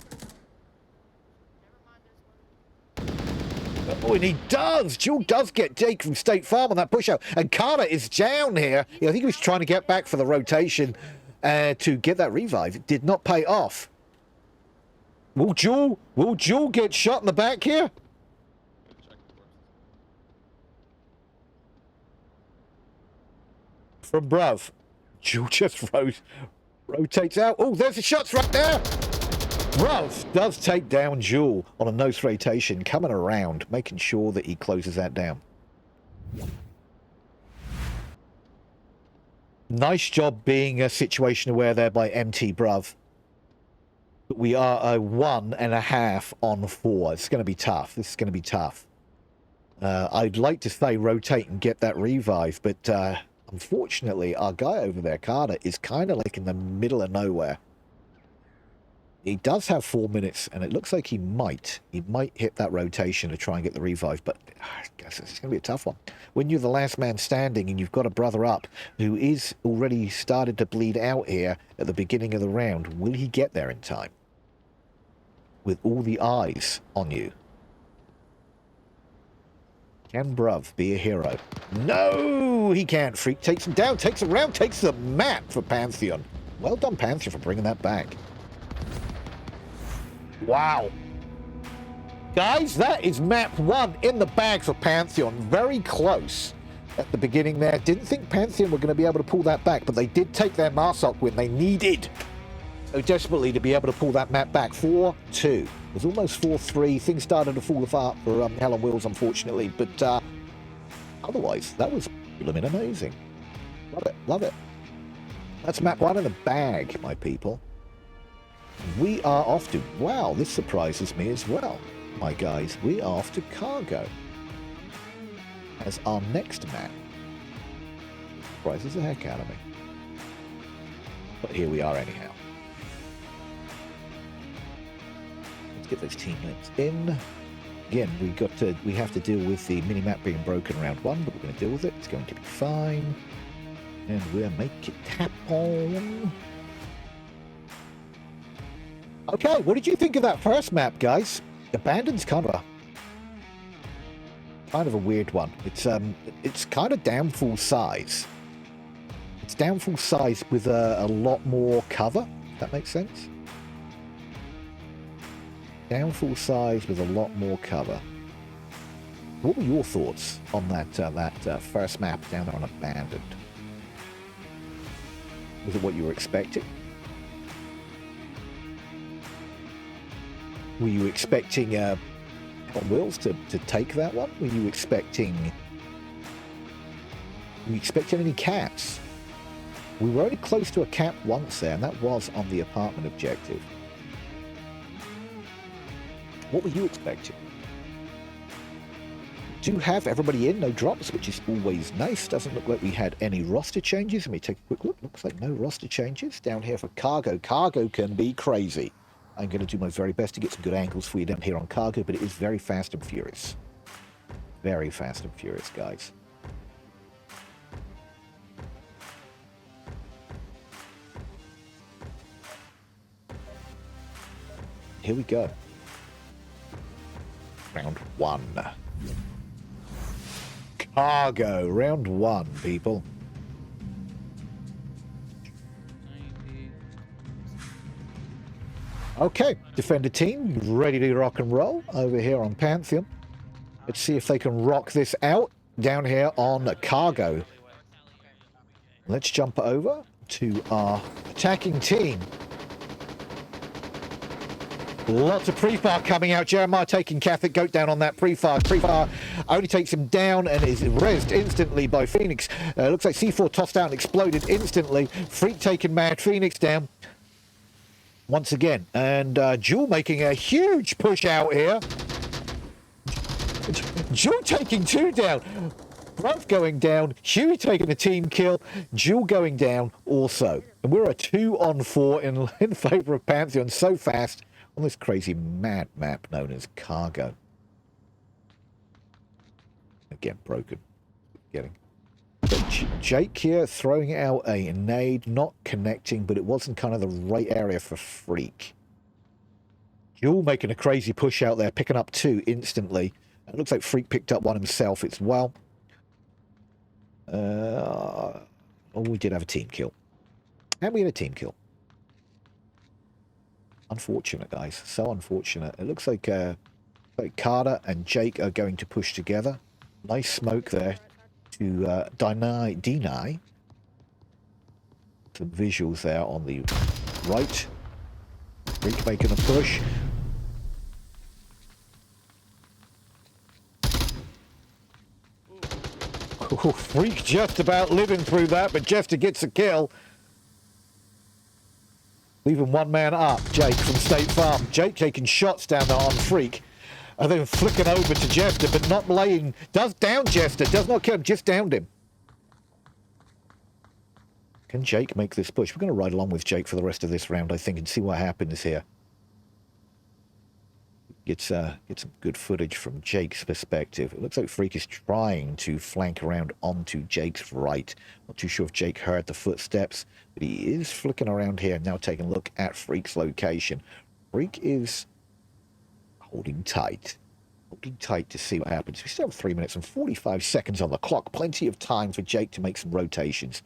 Oh, and he does! Jewel does get Jake from State Farm on that push out. And Carter is down here. I think he was trying to get back for the rotation to get that revive. It did not pay off. Will Jewel get shot in the back here? From Bruv. Jewel just rotates out. Oh, there's the shots right there! Bruv does take down Jewel on a nose rotation, coming around, making sure that he closes that down. Nice job being a situation aware there by MT Bruv. But we are a 1.5 on 4. It's going to be tough. This is going to be tough. I'd like to say rotate and get that revive, but unfortunately, our guy over there, Carter, is kind of like in the middle of nowhere. He does have 4 minutes, and it looks like he might hit that rotation to try and get the revive, but I guess it's going to be a tough one. When you're the last man standing and you've got a brother up who is already started to bleed out here at the beginning of the round, will he get there in time? With all the eyes on you. Can Bruv be a hero? No, he can't. Freak takes him down, takes him round, takes the map for Pantheon. Well done, Pantheon, for bringing that back. Wow. Guys, that is map 1 in the bag for Pantheon. Very close at the beginning there. Didn't think Pantheon were going to be able to pull that back, but they did take their Marsok win. They needed so desperately to be able to pull that map back. 4-2. It was almost 4-3. Things started to fall apart for Hell on Wheels, unfortunately. But otherwise, that was blooming amazing. Love it. Love it. That's map 1 in the bag, my people. We are off to... Wow, this surprises me as well, my guys. We are off to Cargo as our next map. Surprises the heck out of me. But here we are anyhow. Let's get those team links in. Again, we have to deal with the mini-map being broken round 1, but we're going to deal with it. It's going to be fine. And we'll make it happen. Okay, what did you think of that first map, guys? Abandoned's kind of a weird one. It's kind of downfall size. It's downfall size with a lot more cover. If that makes sense. Downfall size with a lot more cover. What were your thoughts on that first map down there on Abandoned? Was it what you were expecting? Were you expecting on Wheels to take that one? Were you expecting any caps? We were only close to a cap once there, and that was on the apartment objective. What were you expecting? Do have everybody in, no drops, which is always nice. Doesn't look like we had any roster changes. Let me take a quick look. Looks like no roster changes down here for Cargo. Cargo can be crazy. I'm going to do my very best to get some good angles for you down here on Cargo, but it is very fast and furious. Very fast and furious, guys. Here we go. Round 1. Cargo, round 1, people. Okay, Defender team, ready to rock and roll over here on Pantheon. Let's see if they can rock this out down here on Cargo. Let's jump over to our attacking team. Lots of pre-fire coming out. Jeremiah taking Catholic Goat down on that pre-fire. Pre-fire only takes him down and is rezzed instantly by Phoenix. Looks like C4 tossed out and exploded instantly. Freak taking Mad Phoenix down once again. And Jewel making a huge push out here. Jewel taking 2 down. Bruv going down. Huey taking a team kill. Jewel going down also. And we're a 2 on 4 in favor of Pantheon so fast on this crazy mad map known as Cargo. Again, broken. Getting. But Jake here throwing out a nade, not connecting, but it wasn't kind of the right area for Freak. Jewel making a crazy push out there, picking up 2 instantly. It looks like Freak picked up 1 himself as well. Oh, we did have a team kill. And we had a team kill. Unfortunate, guys. So unfortunate. It looks like Carter and Jake are going to push together. Nice smoke there to deny some visuals there on the right. Freak making a push. Ooh, Freak just about living through that, but Jester gets a kill. Leaving one man up, Jake from State Farm. Jake taking shots down there on Freak. And then flicking over to Jester, but not laying. Does down Jester, does not kill him, just downed him. Can Jake make this push? We're going to ride along with Jake for the rest of this round, I think, and see what happens here. Get some good footage from Jake's perspective. It looks like Freak is trying to flank around onto Jake's right. Not too sure if Jake heard the footsteps, but he is flicking around here, now taking a look at Freak's location. Freak is holding tight to see what happens. We still have 3 minutes and 45 seconds on the clock. Plenty of time for Jake to make some rotations.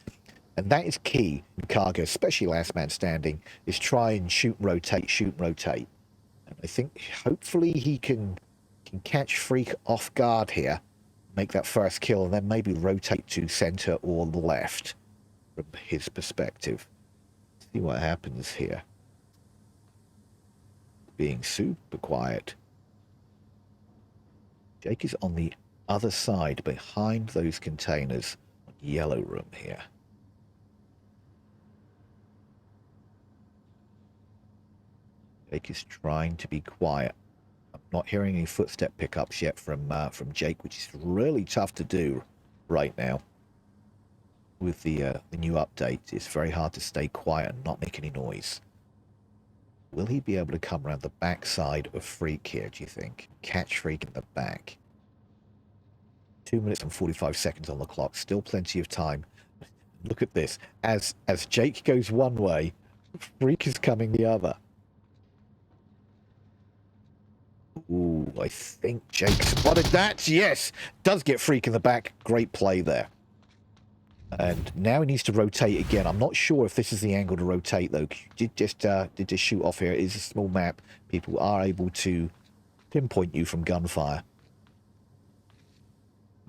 And that is key in cargo, especially last man standing, is try and shoot and rotate. And I think hopefully he can catch Freak off guard here, make that first kill, and then maybe rotate to center or the left from his perspective. See what happens here. Being super quiet. Jake is on the other side, behind those containers. Yellow room here. Jake is trying to be quiet. I'm not hearing any footstep pickups yet from Jake, which is really tough to do right now. With the new update, it's very hard to stay quiet and not make any noise. Will he be able to come around the back side of Freak here, do you think? Catch Freak in the back. 2 minutes and 45 seconds on the clock. Still plenty of time. Look at this. As Jake goes one way, Freak is coming the other. Ooh, I think Jake spotted that. Yes, does get Freak in the back. Great play there. And now he needs to rotate again. I'm not sure if this is the angle to rotate, though. Did just shoot off here. It is a small map. People are able to pinpoint you from gunfire.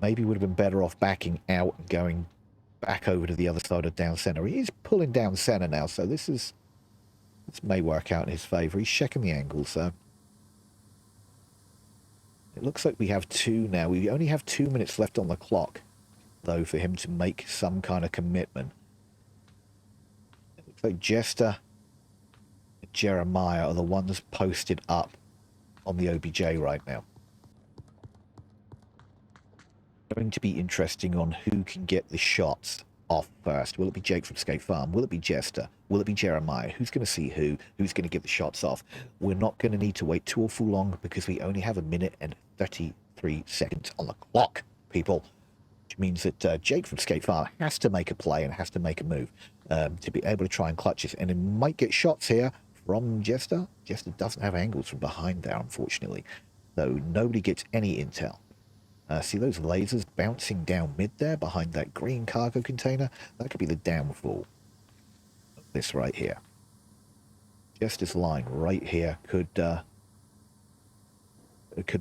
Maybe would have been better off backing out and going back over to the other side of down center. He is pulling down center now, so this may work out in his favor. He's checking the angle, so it looks like we have two now. We only have 2 minutes left on the clock, though, for him to make some kind of commitment. It looks like Jester and Jeremiah are the ones posted up on the OBJ right now. Going to be interesting on who can get the shots off first. Will it be Jake from Skate Farm? Will it be Jester? Will it be Jeremiah? Who's going to see who? Who's going to get the shots off? We're not going to need to wait too awful long because we only have 1 minute and 33 seconds on the clock, people. Which means that Jake from Skate Farm has to make a play and has to make a move to be able to try and clutch this. And it might get shots here from Jester. Jester doesn't have angles from behind there, unfortunately. So nobody gets any intel. See those lasers bouncing down mid there behind that green cargo container? That could be the downfall. This right here. Jester's line right here could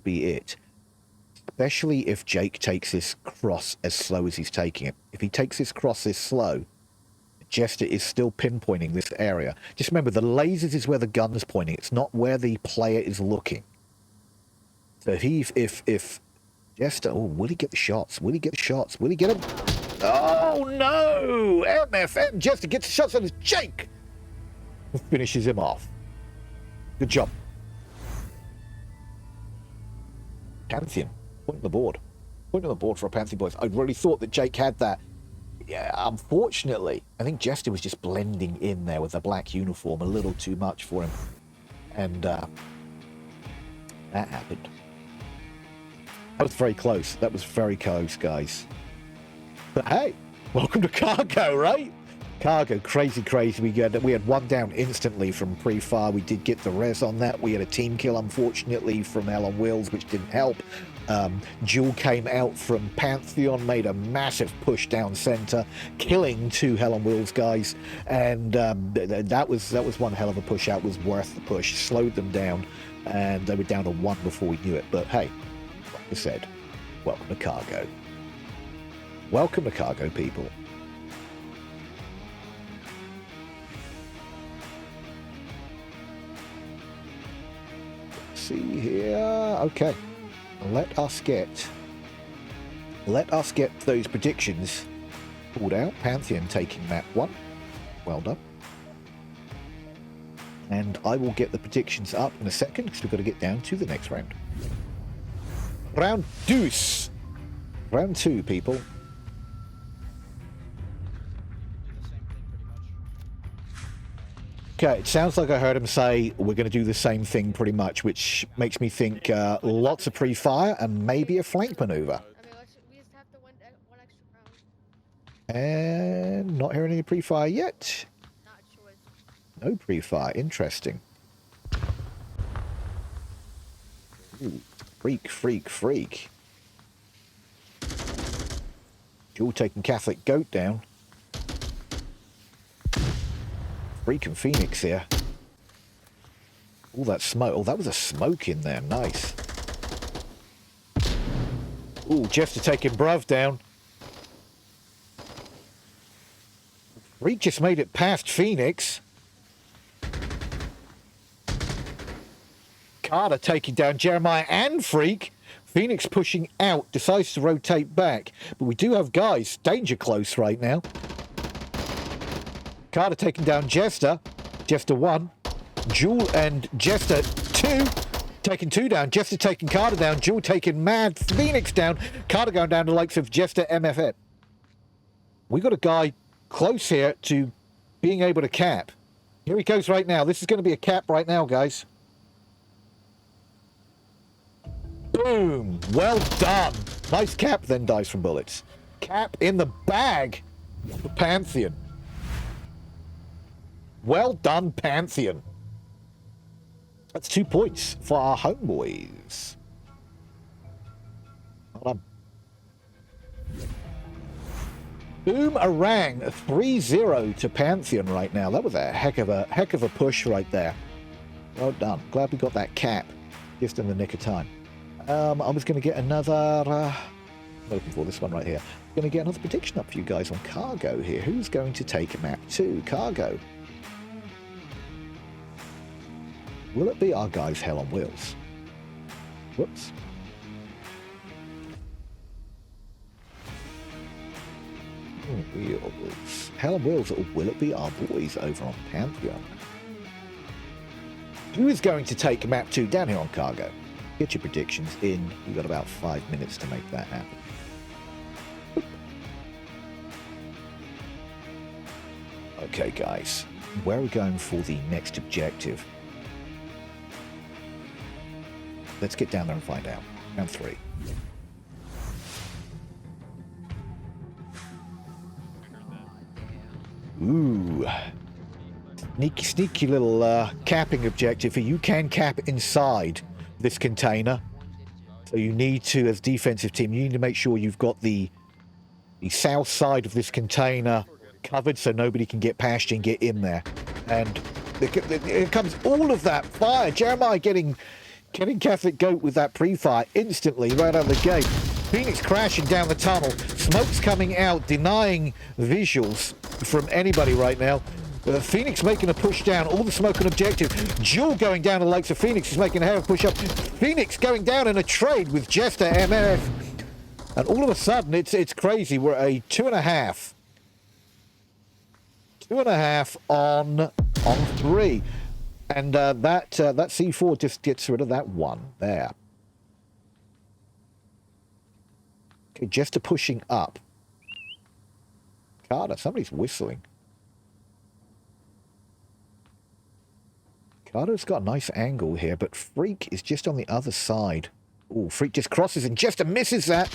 be it. Especially if Jake takes this cross as slow as he's taking it. If he takes this cross this slow, Jester is still pinpointing this area. Just remember, the lasers is where the gun is pointing. It's not where the player is looking. So if Jester, oh, will he get the shots? Will he get the shots? Will he get them? Oh, no! MFM, Jester gets the shots on his Jake! Finishes him off. Good job. Pantheon, point on the board. Point on the board for our Pantheon boys. I really thought that Jake had that. Yeah, unfortunately, I think Jester was just blending in there with the black uniform a little too much for him. And that happened. That was very close. That was very close, guys. But hey, welcome to cargo, right? Cargo, crazy. We had one down instantly from pre-fire. We did get the res on that. We had a team kill, unfortunately, from Hell on Wheels, which didn't help. Jewel came out from Pantheon, made a massive push down center, killing 2 Hell on Wheels guys, and that was one hell of a push out. Was worth the push. Slowed them down, and they were down to 1 before we knew it. But hey, like I said, welcome to cargo. Welcome to cargo, people. Let's see here. Okay, let us get let us get those predictions pulled out. Pantheon taking map 1. Well done. And I will get the predictions up in a second because we've got to get down to the next round. Round deuce. Round 2, people. Do the same thing pretty much. Okay, it sounds like I heard him say we're going to do the same thing pretty much, which makes me think lots of pre-fire and maybe a flank maneuver. I mean, we just have to win one extra round. And not hearing any pre-fire yet. Not a choice. No pre-fire. Interesting. Ooh, freak. Jewel taking Catholic Goat down. Freak and Phoenix here. All that smoke. Oh, that was a smoke in there. Nice. Ooh, Jester taking Bruv down. Freak just made it past Phoenix. Carter taking down Jeremiah and Freak. Phoenix pushing out, decides to rotate back. But we do have guys danger close right now. Carter taking down Jester. Jester 1. Jewel and Jester 2. Taking 2 down. Jester taking Carter down. Jewel taking Mad Phoenix down. Carter going down the likes of Jester MFN. We got a guy close here to being able to cap. Here he goes right now. This is going to be a cap right now, guys. Boom! Well done. Nice cap, then dies from bullets. Cap in the bag for Pantheon. Well done, Pantheon. That's 2 points for our homeboys. Well done. Boomerang 3-0 to Pantheon right now. That was a heck of a push right there. Well done. Glad we got that cap just in the nick of time. I was going to get another... I'm looking for this one right here. Going to get another prediction up for you guys on Cargo here. Who's going to take map 2? Cargo. Will it be our guys Hell on Wheels? Whoops. Wheels. Hell on Wheels, or will it be our boys over on Pantheon? Who is going to take map 2 down here on Cargo? Get your predictions in. We've got about 5 minutes to make that happen. Okay, guys. Where are we going for the next objective? Let's get down there and find out. Round 3. Ooh. Sneaky little capping objective here. You can cap inside this container. So you need to, as defensive team, you need to make sure you've got the south side of this container covered so nobody can get past you and get in there. And here comes all of that fire. Jeremiah getting Catholic Goat with that pre-fire instantly right out of the gate. Phoenix crashing down the tunnel. Smoke's coming out, denying visuals from anybody right now. Phoenix making a push down, all the smoke on objective. Jewel going down the likes of Phoenix is making a heavy push up. Phoenix going down in a trade with Jester MF. And all of a sudden, it's crazy. We're a 2.5. 2.5 on 3. And that C4 just gets rid of that 1 there. Okay, Jester pushing up. Carter, somebody's whistling. Carter's got a nice angle here, but Freak is just on the other side. Oh, Freak just crosses and Jester misses that.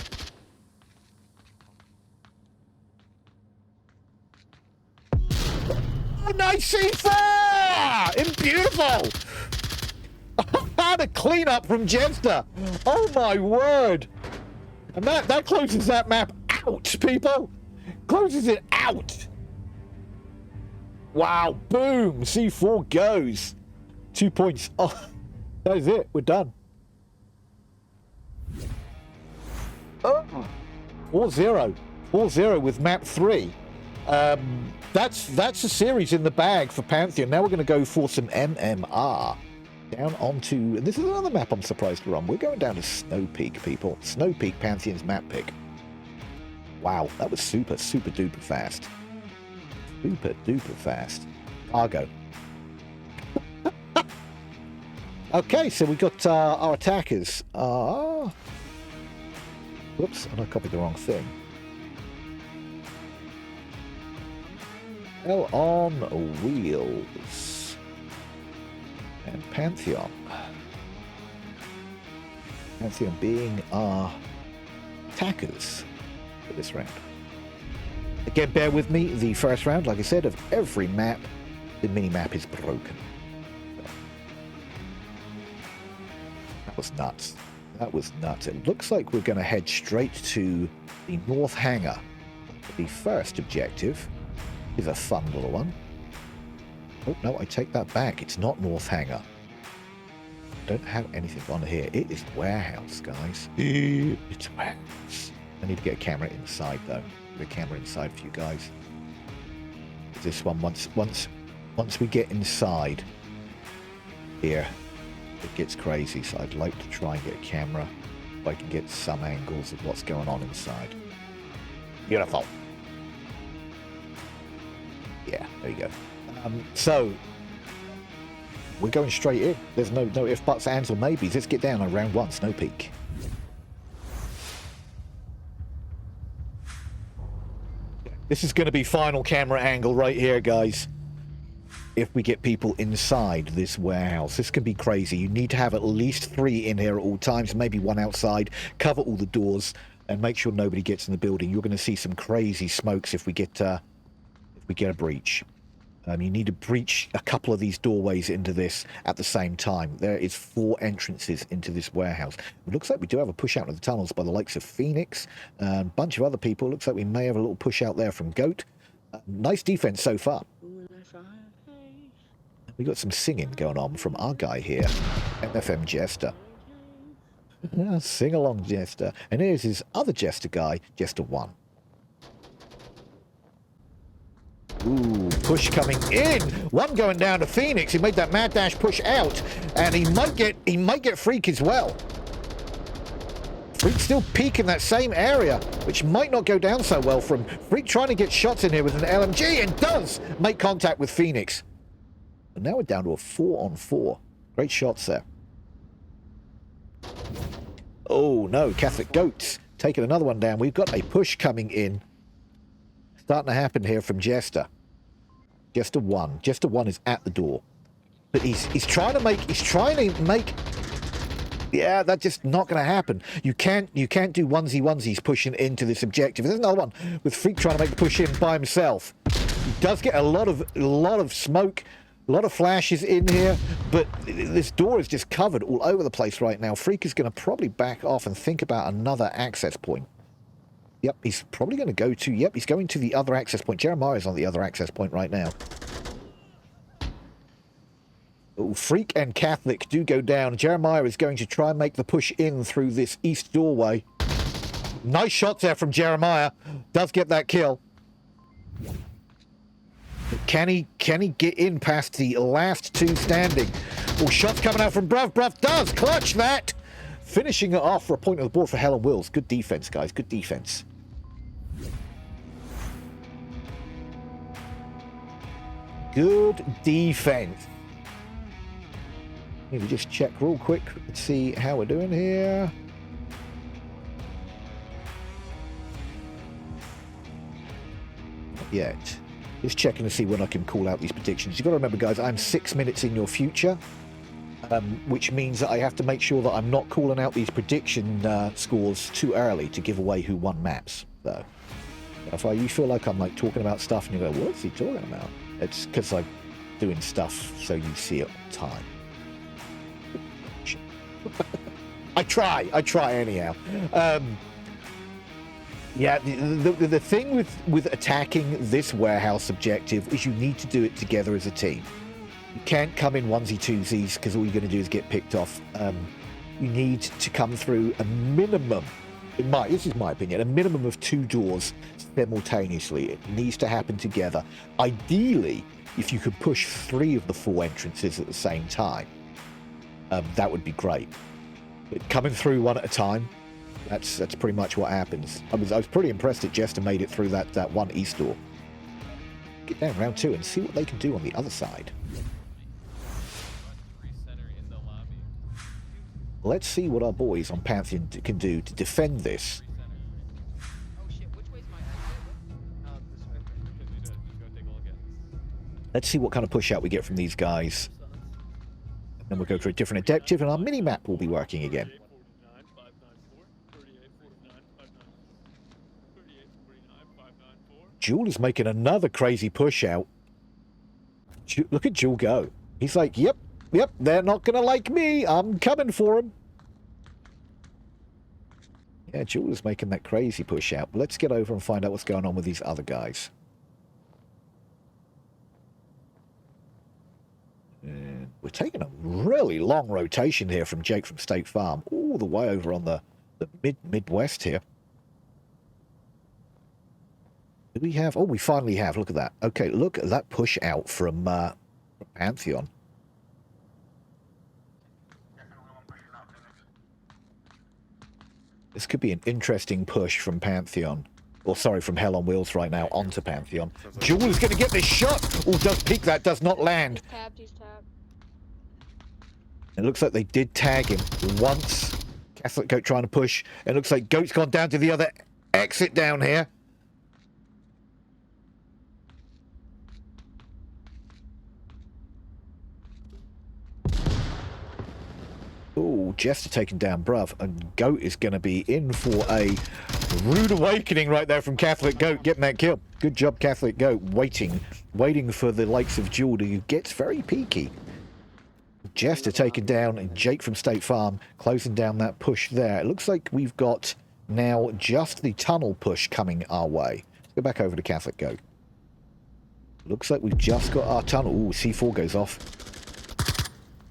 Oh, nice C4! And beautiful! What a cleanup from Jester. Oh, my word. And that closes that map out, people. Closes it out. Wow, boom. C4 goes. 2 points. Oh, that is it. We're done. Oh, 4-0. 4-0 with map 3. That's a series in the bag for Pantheon. Now we're going to go for some MMR. Down onto... And this is another map I'm surprised to run. We're going down to Snow Peak, people. Snow Peak, Pantheon's map pick. Wow, that was super, super duper fast. Super duper fast. Cargo. Okay, so we got our attackers. Whoops, and I copied the wrong thing. Hell on wheels. And Pantheon. Pantheon being our attackers for this round. Again, bear with me, the first round, like I said, of every map, the mini-map is broken. That was nuts. That was nuts. It looks like we're going to head straight to the North Hangar. The first objective is a fun little one. Oh, no, I take that back. It's not North Hangar. Don't have anything on here. It is warehouse, guys. It's warehouse. I need to get a camera inside, though. Get a camera inside for you guys. This one, once we get inside here, it gets crazy. So I'd like to try and get a camera if I can get some angles of what's going on inside. Beautiful. Yeah, there you go. So we're going straight in. There's no if, buts, ands, or maybes. Let's get down on round one, snow peak. This is going to be final camera angle right here, guys. If we get people inside this warehouse, this can be crazy. You need to have at least 3 in here at all times, maybe 1 outside, cover all the doors, and make sure nobody gets in the building. You're going to see some crazy smokes if we get a breach. You need to breach a couple of these doorways into this at the same time. There is 4 entrances into this warehouse. It looks like we do have a push out of the tunnels by the likes of Phoenix and a bunch of other people. Looks like we may have a little push out there from Goat. Nice defense so far. We got some singing going on from our guy here, MFM Jester. Sing along, Jester. And here's his other Jester guy, Jester 1. Ooh, push coming in. 1 going down to Phoenix. He made that mad dash push out, and he might get Freak as well. Freak still peeking that same area, which might not go down so well from Freak trying to get shots in here with an LMG, and does make contact with Phoenix. And now we're down to a 4-on-4. Great shots there. Oh no, Catholic Goats taking another one down. We've got a push coming in. Starting to happen here from Jester. Jester 1. Jester 1 is at the door. But he's trying to make yeah, that's just not going to happen. You can't do onesies pushing into this objective. There's another one with Freak trying to make the push in by himself. He does get a lot of smoke, a lot of flashes in here, but this door is just covered all over the place right now. Freak is going to probably back off and think about another access point. Yep, he's probably going to go to... Yep, he's going to the other access point. Jeremiah's on the other access point right now. Oh, Freak and Catholic do go down. Jeremiah is going to try and make the push in through this east doorway. Nice shots there from Jeremiah. Does get that kill. Can he get in past the last 2 standing? Oh, shots coming out from Bruv. Bruv does clutch that. Finishing it off for a point on the board for Hell on Wheels. Good defense, guys. Good defense. Good defense. Let me just check real quick. Let's see how we're doing here. Not yet. Just checking to see when I can call out these predictions. You've got to remember, guys, I'm 6 minutes in your future. Which means that I have to make sure that I'm not calling out these prediction scores too early to give away who won maps, though. If you feel like I'm like talking about stuff and you go, what's he talking about? It's because I'm doing stuff so you see it on time. I try anyhow. Yeah, the thing with attacking this warehouse objective is you need to do it together as a team. You can't come in onesie-twosies because all you're going to do is get picked off. You need to come through a minimum, this is my opinion, a minimum of 2 doors simultaneously. It needs to happen together. Ideally, if you could push 3 of the 4 entrances at the same time, that would be great. But coming through one at a time, That's pretty much what happens. I was pretty impressed that Jester made it through that one east door. Get down round 2 and see what they can do on the other side. Let's see what our boys on Pantheon can do to defend this. Oh shit, which way's my exit? This way. Let's see what kind of push out we get from these guys. Then we'll go to a different objective and our mini-map will be working again. Jewel is making another crazy push out. Look at Jewel go. He's like, yep, they're not going to like me. I'm coming for them. Yeah, Jewel is making that crazy push out. Let's get over and find out what's going on with these other guys. And we're taking a really long rotation here from Jake from State Farm, all the way over on the Midwest here. Do we have? Oh, we finally have. Look at that. Okay, look at that push out from Pantheon. This could be an interesting push from Pantheon. Or, sorry, from Hell on Wheels right now onto Pantheon. Jewel is going to get this shot! Oh, does peek that, does not land. He's tapped. It looks like they did tag him once. Catholic Goat trying to push. It looks like Goat's gone down to the other exit down here. Oh, Jester taken down, bruv. And Goat is going to be in for a rude awakening right there from Catholic Goat, getting that kill. Good job, Catholic Goat, waiting for the likes of Jewel, who gets very peaky. Jester taken down, and Jake from State Farm closing down that push there. It looks like we've got now just the tunnel push coming our way. Let's go back over to Catholic Goat. Looks like we've just got our tunnel. Ooh, C4 goes off.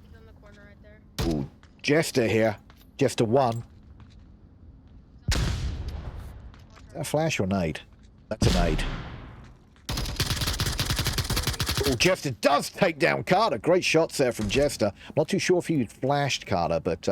He's on the corner right there. Ooh, Jester here. Jester 1. Is that a flash or nade? That's a nade. Oh, Jester does take down Carter. Great shots there from Jester. Not too sure if he flashed Carter, but...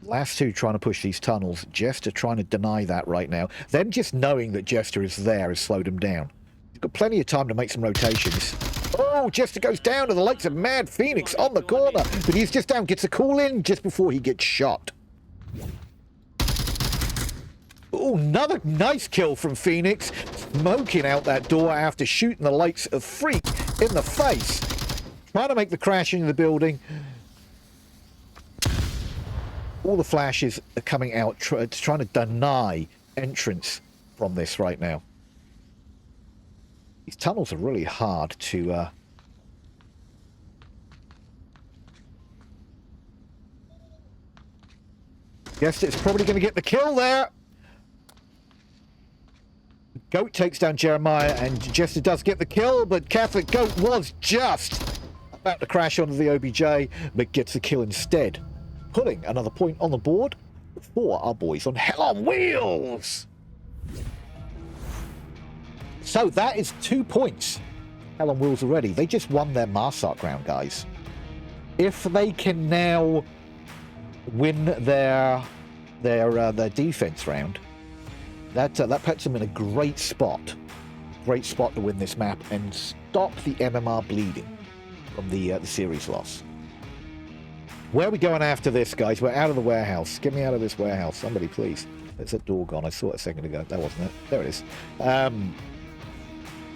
last two trying to push these tunnels. Jester trying to deny that right now. Them just knowing that Jester is there has slowed him down. He's got plenty of time to make some rotations. Oh, Jester goes down to the likes of Mad Phoenix on the corner. But he's just down, gets a call in just before he gets shot. Oh, another nice kill from Phoenix. Smoking out that door after shooting the likes of Freak in the face. Trying to make the crash into the building. All the flashes are coming out, trying to deny entrance from this right now. These tunnels are really hard to... Guess it's probably going to get the kill there. Goat takes down Jeremiah, and Jester does get the kill, but Catholic Goat was just about to crash onto the OBJ, but gets the kill instead, putting another point on the board for our boys on Hell on Wheels. So that is 2 points. Hell on Wheels already. They just won their Marsark round, guys. If they can now win their defense round, that puts them in a great spot to win this map and stop the MMR bleeding from the series loss. Where are we going after this, guys? We're out of the warehouse. Get me out of this warehouse, somebody, please. There's that door gone. I saw it a second ago. That wasn't it. There it is.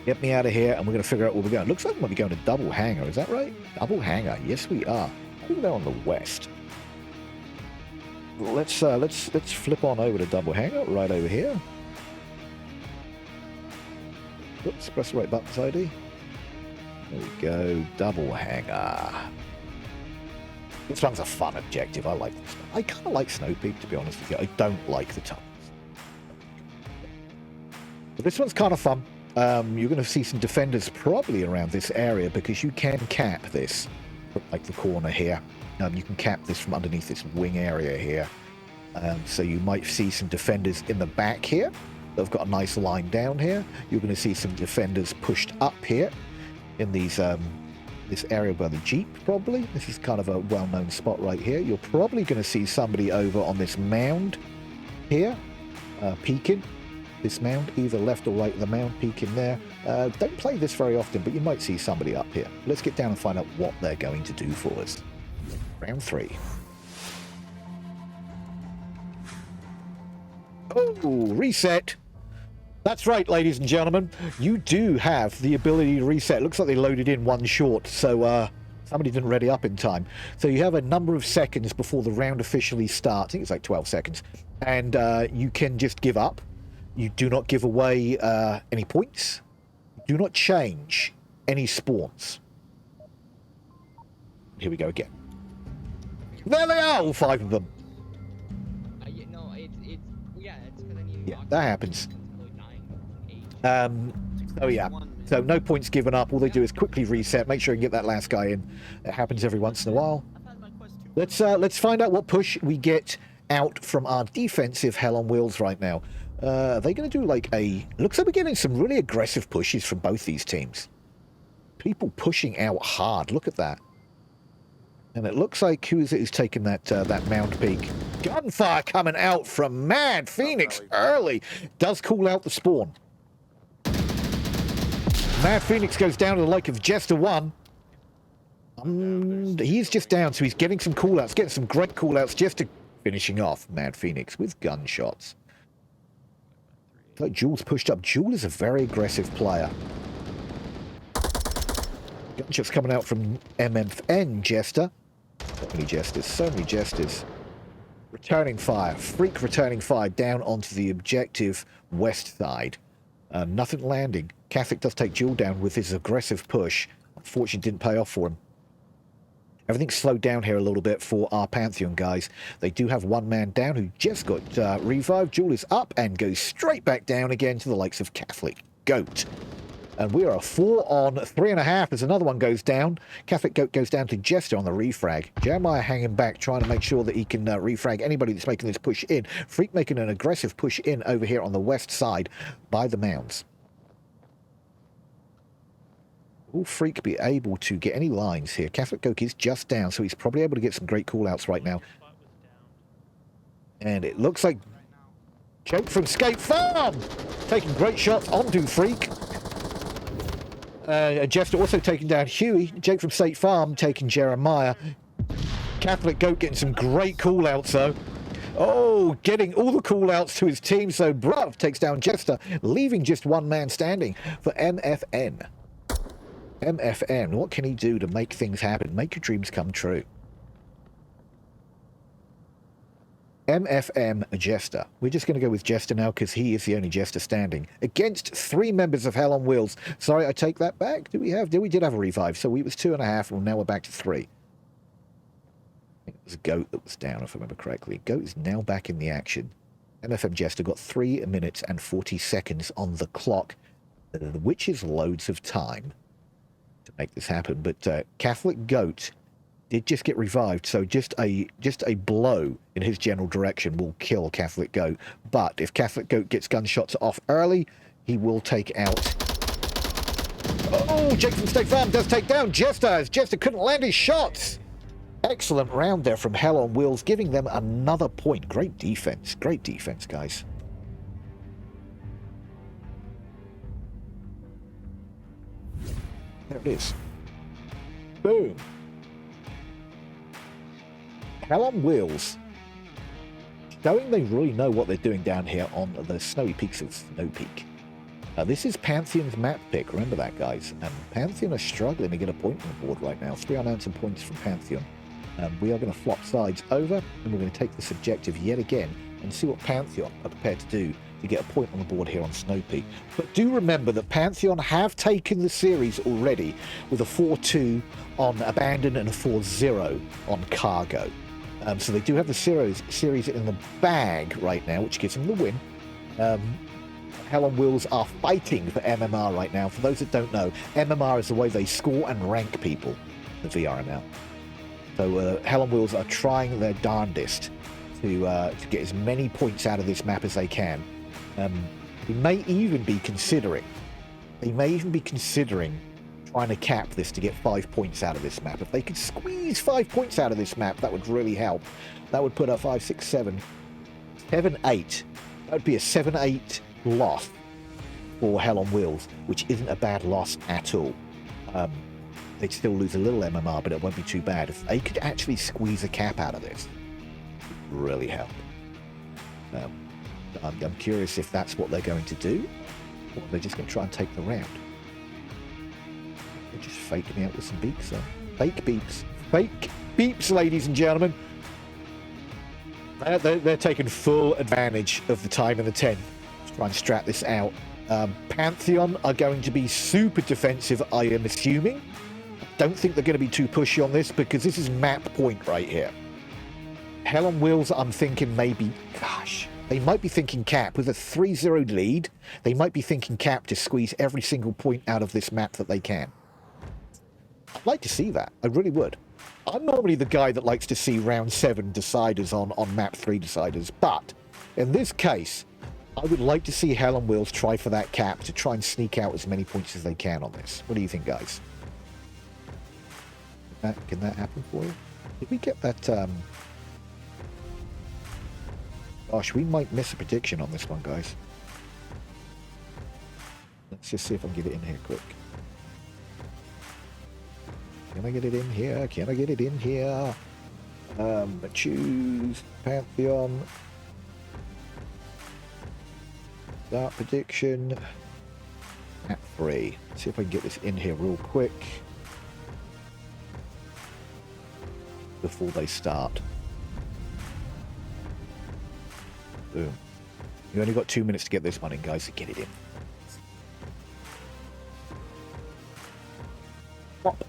Get me out of here, and we're going to figure out where we're going. Looks like we might be going to Double Hangar. Is that right? Double Hangar. Yes, we are. I think they're on the west. Let's flip on over to Double Hangar right over here. Oops, press the right buttons, ID. There we go. Double Hangar. This one's a fun objective. I like this one. I kind of like Snow Peak, to be honest with you. I don't like the tunnels. But this one's kind of fun. You're going to see some defenders probably around this area because you can cap this, like the corner here. You can cap this from underneath this wing area here. So you might see some defenders in the back here. They've got a nice line down here. You're going to see some defenders pushed up here in these this area by the Jeep, probably. This is kind of a well-known spot right here. You're probably going to see somebody over on this mound here, peeking. This mound, either left or right of the mound, peeking there. Don't play this very often, but you might see somebody up here. Let's get down and find out what they're going to do for us. Round 3. Oh, reset. That's right, ladies and gentlemen. You do have the ability to reset. Looks like they loaded in one short, so somebody didn't ready up in time. So you have a number of seconds before the round officially starts. I think it's like 12 seconds. And you can just give up. You do not give away any points. Do not change any spawns. Here we go again. There they are, all 5 of them. It's because I need Yeah, that happens. Oh yeah, so no points given up. All they do is quickly reset, make sure you can get that last guy in. It happens every once in a while. Let's find out what push we get out from our defensive Hell on Wheels right now. Are they going to do like a... Looks like we're getting some really aggressive pushes from both these teams. People pushing out hard. Look at that. And it looks like who is it who's taking that that mound peak? Gunfire coming out from Mad Phoenix early. Does call out the spawn. Mad Phoenix goes down to the like of Jester 1. He's just down, so he's getting some call-outs, getting some great call-outs. Jester finishing off Mad Phoenix with gunshots. Like Jules pushed up. Jules is a very aggressive player. Gunshots coming out from MFN Jester. So many Jesters, so many Jesters. Returning fire. Freak returning fire down onto the objective west side. Nothing landing. Catholic does take Jewel down with his aggressive push. Unfortunately, didn't pay off for him. Everything's slowed down here a little bit for our Pantheon guys. They do have one man down who just got revived. Jewel is up and goes straight back down again to the likes of Catholic Goat. And we are a 4 on 3.5 as another one goes down. Catholic Goat goes down to Jester on the refrag. Jeremiah hanging back, trying to make sure that he can refrag anybody that's making this push in. Freak making an aggressive push in over here on the west side by the mounds. Will Freak be able to get any lines here? Catholic Goat is just down, so he's probably able to get some great call-outs right now. And it looks like Joke from Skate Farm taking great shots onto Freak. Jester also taking down Huey. Jake from State Farm taking Jeremiah. Catholic Goat getting some great call-outs, though. Oh, getting all the call-outs to his team. So Bruv takes down Jester, leaving just one man standing for MFN. MFN, what can he do to make things happen? Make your dreams come true. MFM Jester. We're just going to go with Jester now because he is the only Jester standing against 3 members of Hell on Wheels. Sorry, I take that back. We did have a revive, so we was 2.5, and now we're back to 3. I think it was Goat that was down, if I remember correctly. Goat is now back in the action. MFM Jester got 3 minutes and 40 seconds on the clock, which is loads of time to make this happen. But Catholic Goat did just get revived, so just a blow in his general direction will kill Catholic Goat. But if Catholic Goat gets gunshots off early, he will take out... Oh, Jake from State Farm does take down Jester, as Jester couldn't land his shots. Excellent round there from Hell on Wheels, giving them another point. Great defense, guys. There it is. Boom. Hell on Wheels, showing they really know what they're doing down here on the snowy peaks of Snow Peak. This is Pantheon's map pick, remember that, guys. And Pantheon are struggling to get a point on the board right now. 3 unanswered points from Pantheon. We are going to flop sides over, and we're going to take this objective yet again and see what Pantheon are prepared to do to get a point on the board here on Snow Peak. But do remember that Pantheon have taken the series already with a 4-2 on Abandon and a 4-0 on Cargo. So they do have the series in the bag right now, which gives them the win. Hell on Wheels are fighting for MMR right now. For those that don't know, MMR is the way they score and rank people, the VRML. So Hell on Wheels are trying their darndest to get as many points out of this map as they can. They may even be considering trying to cap this to get 5 points out of this map. If they could squeeze 5 points out of this map, that would really help. That would put a 5, 6, 7, 7, 8. That would be a 7-8 loss for Hell on Wheels, which isn't a bad loss at all. They'd still lose a little MMR, but it won't be too bad. If they could actually squeeze a cap out of this, it would really help. I'm curious if that's what they're going to do, or they're just going to try and take the round. They're just faking me out with some beeps, though. Fake beeps. Fake beeps, ladies and gentlemen. They're taking full advantage of the time in the 10 to try and strat this out. Pantheon are going to be super defensive, I am assuming. Don't think they're going to be too pushy on this because this is map point right here. Hell on Wheels, I'm thinking maybe, gosh, they might be thinking cap. With a 3-0 lead, they might be thinking cap to squeeze every single point out of this map that they can. I'd like to see that. I really would. I'm normally the guy that likes to see round 7 deciders on map 3 deciders, but in this case, I would like to see Hell on Wheels try for that cap to try and sneak out as many points as they can on this. What do you think, guys? Can that happen for you? Did we get that? Gosh, we might miss a prediction on this one, guys. Let's just see if I can get it in here quick. Can I get it in here? Can I get it in here? Choose Pantheon. Start prediction. At 3. See if I can get this in here real quick before they start. Boom. You only got 2 minutes to get this one in, guys, so get it in. Pop.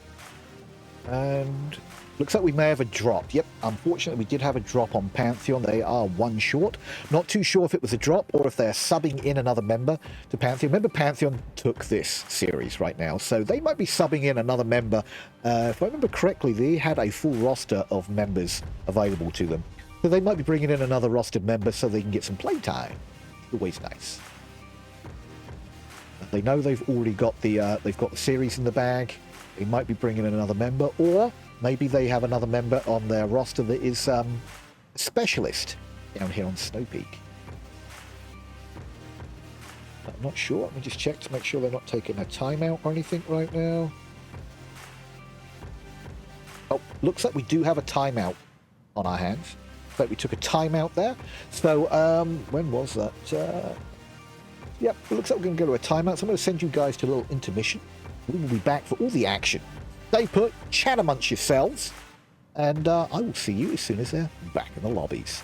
And looks like we may have a drop. Yep, unfortunately we did have a drop on Pantheon. They are 1 short. Not too sure if it was a drop or if they're subbing in another member to Pantheon. Remember, Pantheon took this series right now, so they might be subbing in another member. If I remember correctly, they had a full roster of members available to them. So they might be bringing in another rostered member so they can get some playtime. Always nice. They know they've already got the series in the bag. They might be bringing in another member, or maybe they have another member on their roster that is a specialist down here on Snow Peak. I'm not sure. Let me just check to make sure they're not taking a timeout or anything right now. Oh, looks like we do have a timeout on our hands. Like we took a timeout there. So when was that? Yep, it looks like we're going to go to a timeout. So I'm going to send you guys to a little intermission. We will be back for all the action. Stay put, chat amongst yourselves, and I will see you as soon as they're back in the lobbies.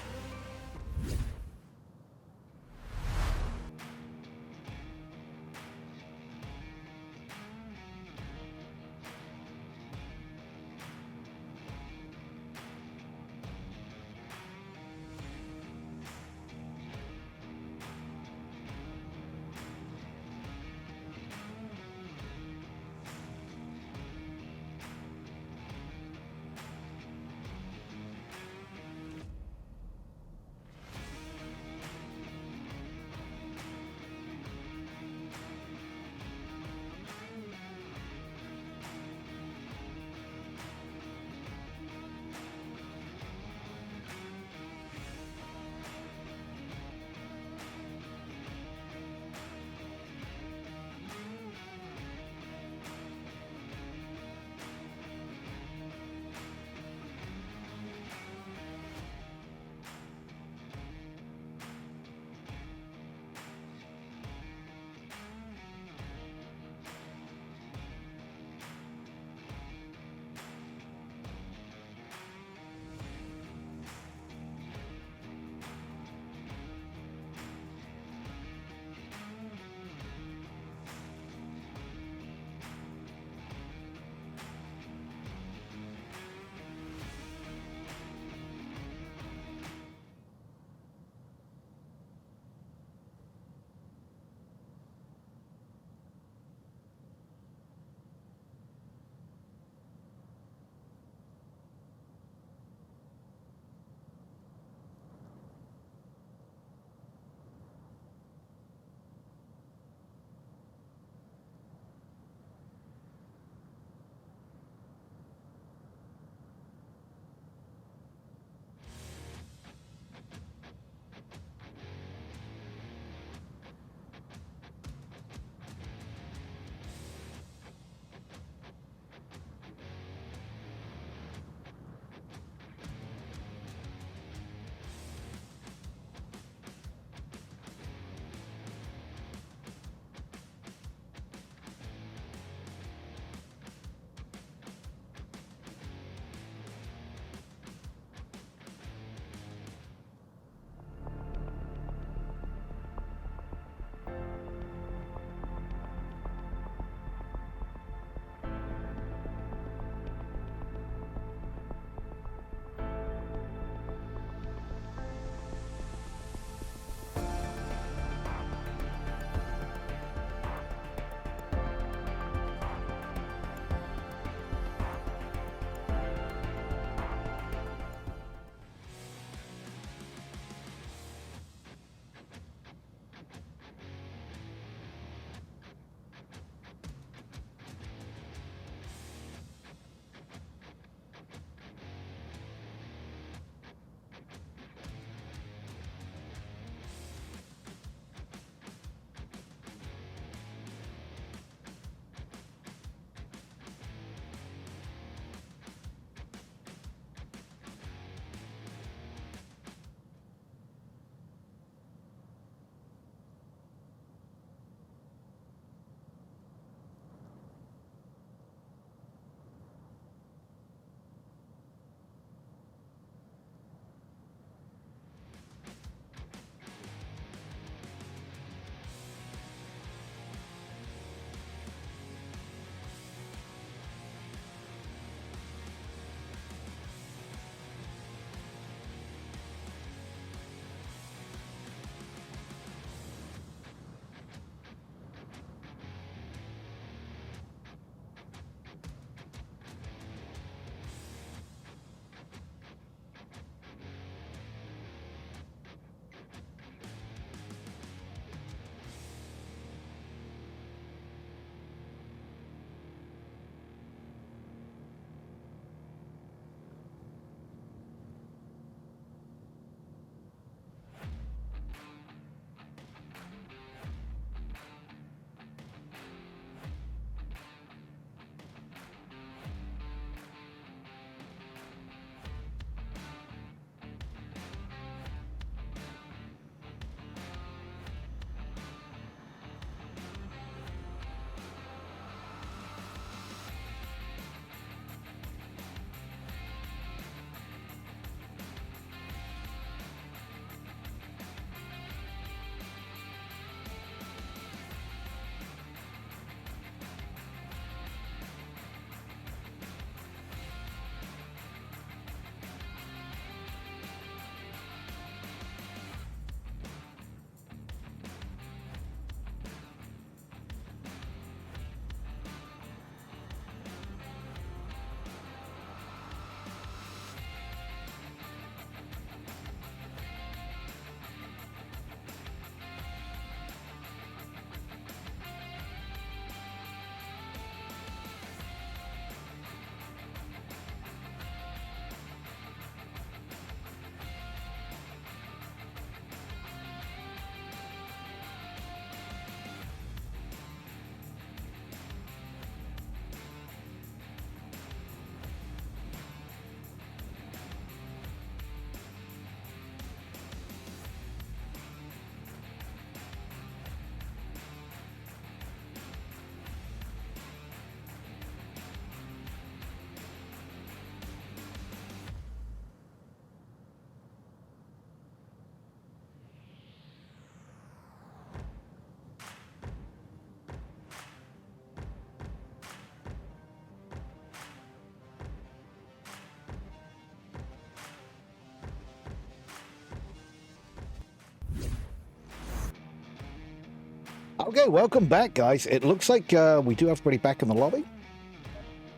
Okay, welcome back, guys. It looks like we do have everybody back in the lobby.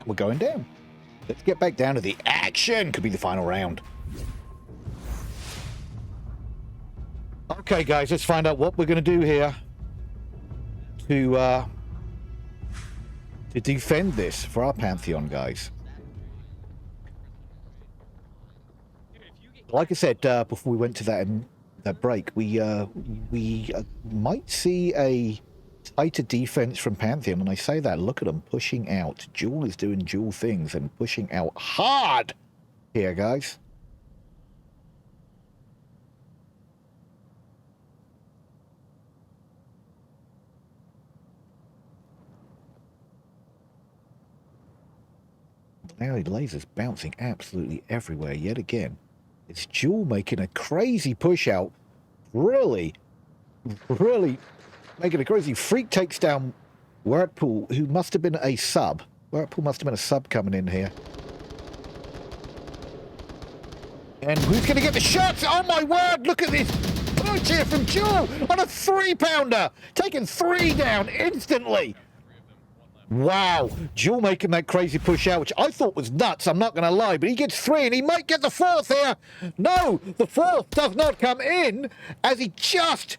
We're going down. Let's get back down to the action. Could be the final round. Okay, guys, let's find out what we're going to do here to defend this for our Pantheon, guys. Like I said before we went to that break, we might see a tighter defense from Pantheon, and I say that, look at them pushing out. Jewel is doing Jewel things and pushing out hard here, guys. Now lasers bouncing absolutely everywhere yet again. It's Jewel making a crazy push out. Really making a crazy. Freak takes down Whirlpool, who must have been a sub. Whirlpool must have been a sub coming in here. And who's going to get the shots? Oh my word, look at this push here from Jewel on a 3-pounder. Taking 3 down instantly. Wow, Jewel making that crazy push out, which I thought was nuts, I'm not going to lie, but he gets 3 and he might get the 4th here. No, the 4th does not come in as he just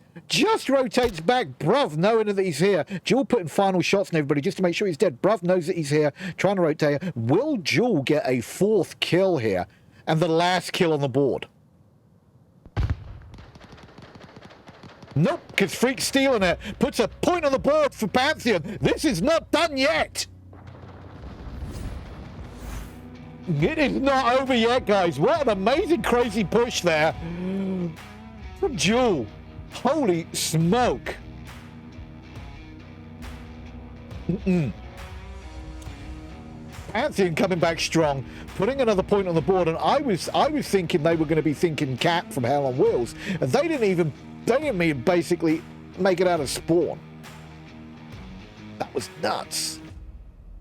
rotates back. Bruv knowing that he's here. Jewel putting final shots on everybody just to make sure he's dead. Bruv knows that he's here, trying to rotate. Will Jewel get a 4th kill here and the last kill on the board? Nope, because Freak's stealing it. Puts a point on the board for Pantheon. This is not done yet. It is not over yet, guys. What an amazing, crazy push there from Jewel. Holy smoke. Pantheon coming back strong, putting another point on the board, and I was thinking they were going to be thinking Cap from Hell on Wheels, and they didn't even basically make it out of spawn. That was nuts.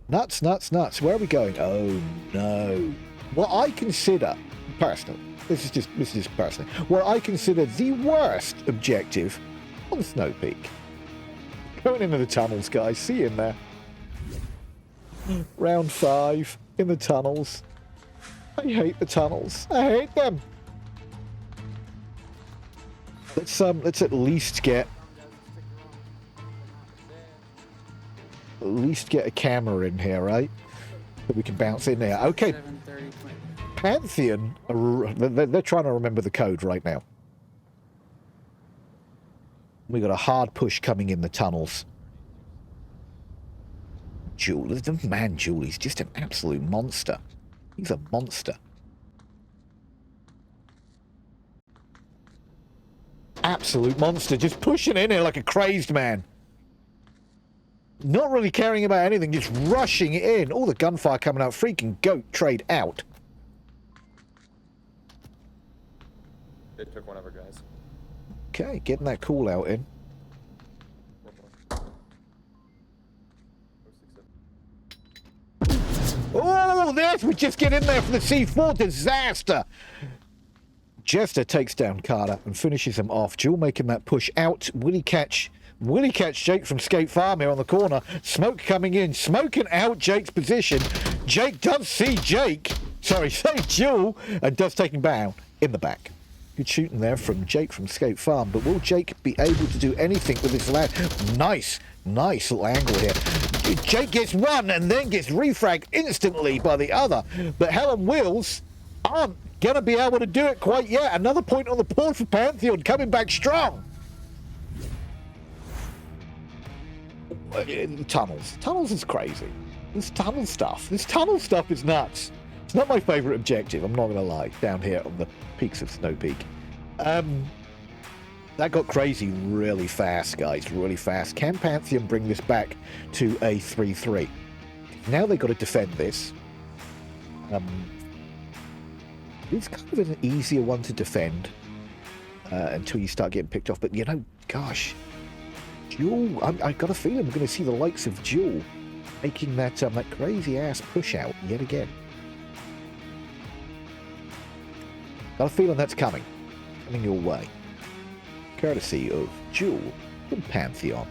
Nuts. Where are we going? Oh no. What I consider personally, this is just personally, what I consider the worst objective on Snow Peak. Going into the tunnels, guys. See you in there. Round 5 in the tunnels. I hate the tunnels. I hate them. Let's at least get a camera in here, right? That we can bounce in there. Okay. Pantheon, they're trying to remember the code right now. We got a hard push coming in the tunnels. Jewel, the man Jewel, he's just an absolute monster. He's a monster. Absolute monster, just pushing in here like a crazed man. Not really caring about anything, just rushing in. All the gunfire coming out, freaking goat trade out. They took one of our guys. Okay, getting that call out in. Oh, there's, we just get in there for the C4 disaster. Jester takes down Carter and finishes him off. Jewel making that push out. Will he catch Jake from Skate Farm here on the corner? Smoke coming in, smoking out Jake's position. Jake does see Jewel, and does take him down in the back. Good shooting there from Jake from Skate Farm, but will Jake be able to do anything with this land? Nice little angle here. Jake gets one and then gets refragged instantly by the other, but Hell on Wheels aren't gonna be able to do it quite yet. Another point on the board for Pantheon, coming back strong. Tunnels is crazy. This tunnel stuff is nuts. It's not my favorite objective, I'm not gonna lie, down here on the peaks of Snow Peak. That got crazy really fast, guys, really fast. Can Pantheon bring this back to a 3-3? Now they've got to defend this. It's kind of an easier one to defend until you start getting picked off. But, you know, gosh, Jewel, I've got a feeling we're going to see the likes of Jewel making that that crazy-ass push-out yet again. Got a feeling that's coming your way. Courtesy of Jewel from Pantheon.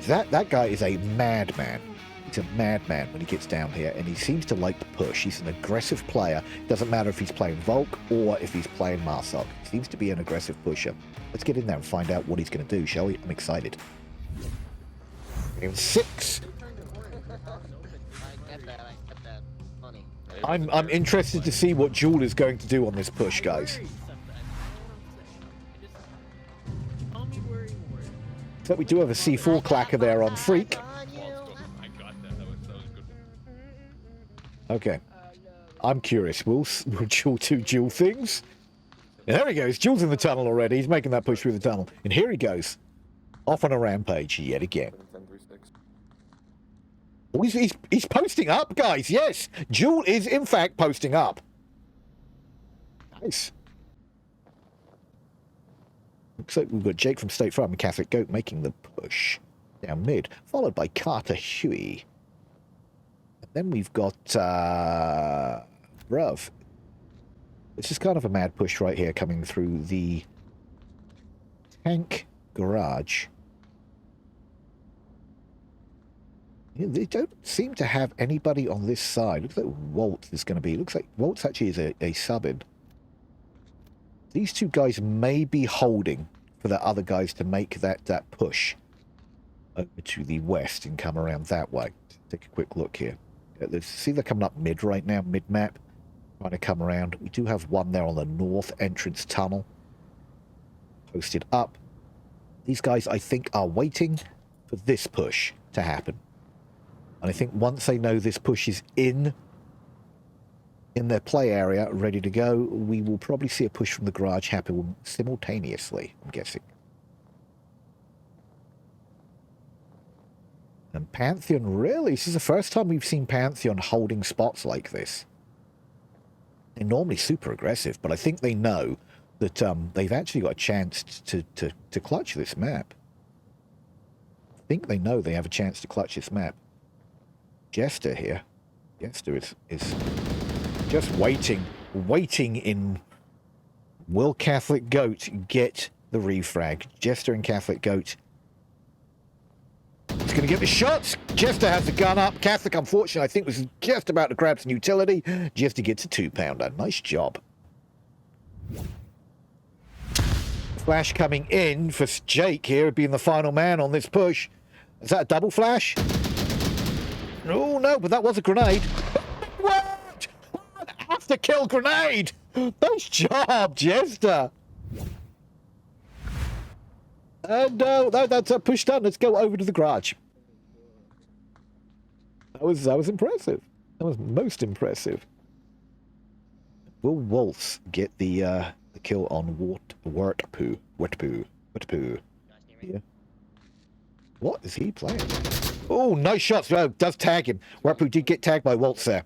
That guy is a madman. He's a madman when he gets down here, and he seems to like to push. He's an aggressive player. Doesn't matter if he's playing Volk or if he's playing Marsok. He seems to be an aggressive pusher. Let's get in there and find out what he's going to do, shall we? I'm excited. Game 6. I get that. Funny. I'm interested to see what Jewel is going to do on this push, guys. Tell me where you were. So we do have a C4 clacker there on Freak. I got that. That was good. Okay. I'm curious. Will Jewel do Jewel things? And there he goes. Jewel's in the tunnel already. He's making that push through the tunnel. And here he goes. Off on a rampage yet again. 10-3-6. Oh, he's posting up, guys. Yes. Jewel is, in fact, posting up. Nice. Looks like we've got Jake from State Farm and Catholic Goat making the push down mid, followed by Carter Huey. And then we've got Bruv. This is kind of a mad push right here coming through the tank garage. Yeah, they don't seem to have anybody on this side. Looks like Walt is going to be. Looks like Walt's actually is a sub-in. These two guys may be holding for the other guys to make that push over to the west and come around that way. Take a quick look here. Let's see, they're coming up mid right now, mid-map. Trying to come around. We do have one there on the north entrance tunnel. Posted up. These guys, I think, are waiting for this push to happen. And I think once they know this push is in their play area, ready to go, we will probably see a push from the garage happen simultaneously, I'm guessing. And Pantheon, really? This is the first time we've seen Pantheon holding spots like this. They're normally super aggressive, but I think they know that they've actually got a chance to clutch this map. I think they know they have a chance to clutch this map. Jester here. Jester is just waiting in. Will Catholic Goat get the refrag? Jester and Catholic Goat. He's going to get the shots. Jester has the gun up. Catholic, unfortunately, I think was just about to grab some utility. Jester gets a 2-pounder. Nice job. Flash coming in for Jake here, being the final man on this push. Is that a double flash? Oh, no, but that was a grenade. What? An after-kill grenade. Nice job, Jester. And that's a push done. Let's go over to the garage. That was impressive. That was most impressive. Will Wolves get the kill on Wetpoo? Yeah. What is he playing? Oh, nice shots. Oh, does tag him. Wetpoo did get tagged by Waltz there.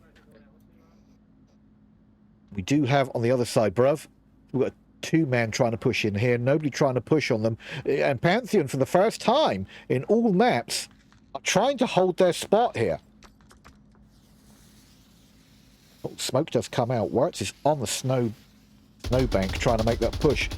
We do have on the other side, bruv. We've got a 2-man trying to push in here. Nobody trying to push on them. And Pantheon, for the first time in all maps, are trying to hold their spot here. Oh, smoke does come out. Wirtz is on the snowbank trying to make that push.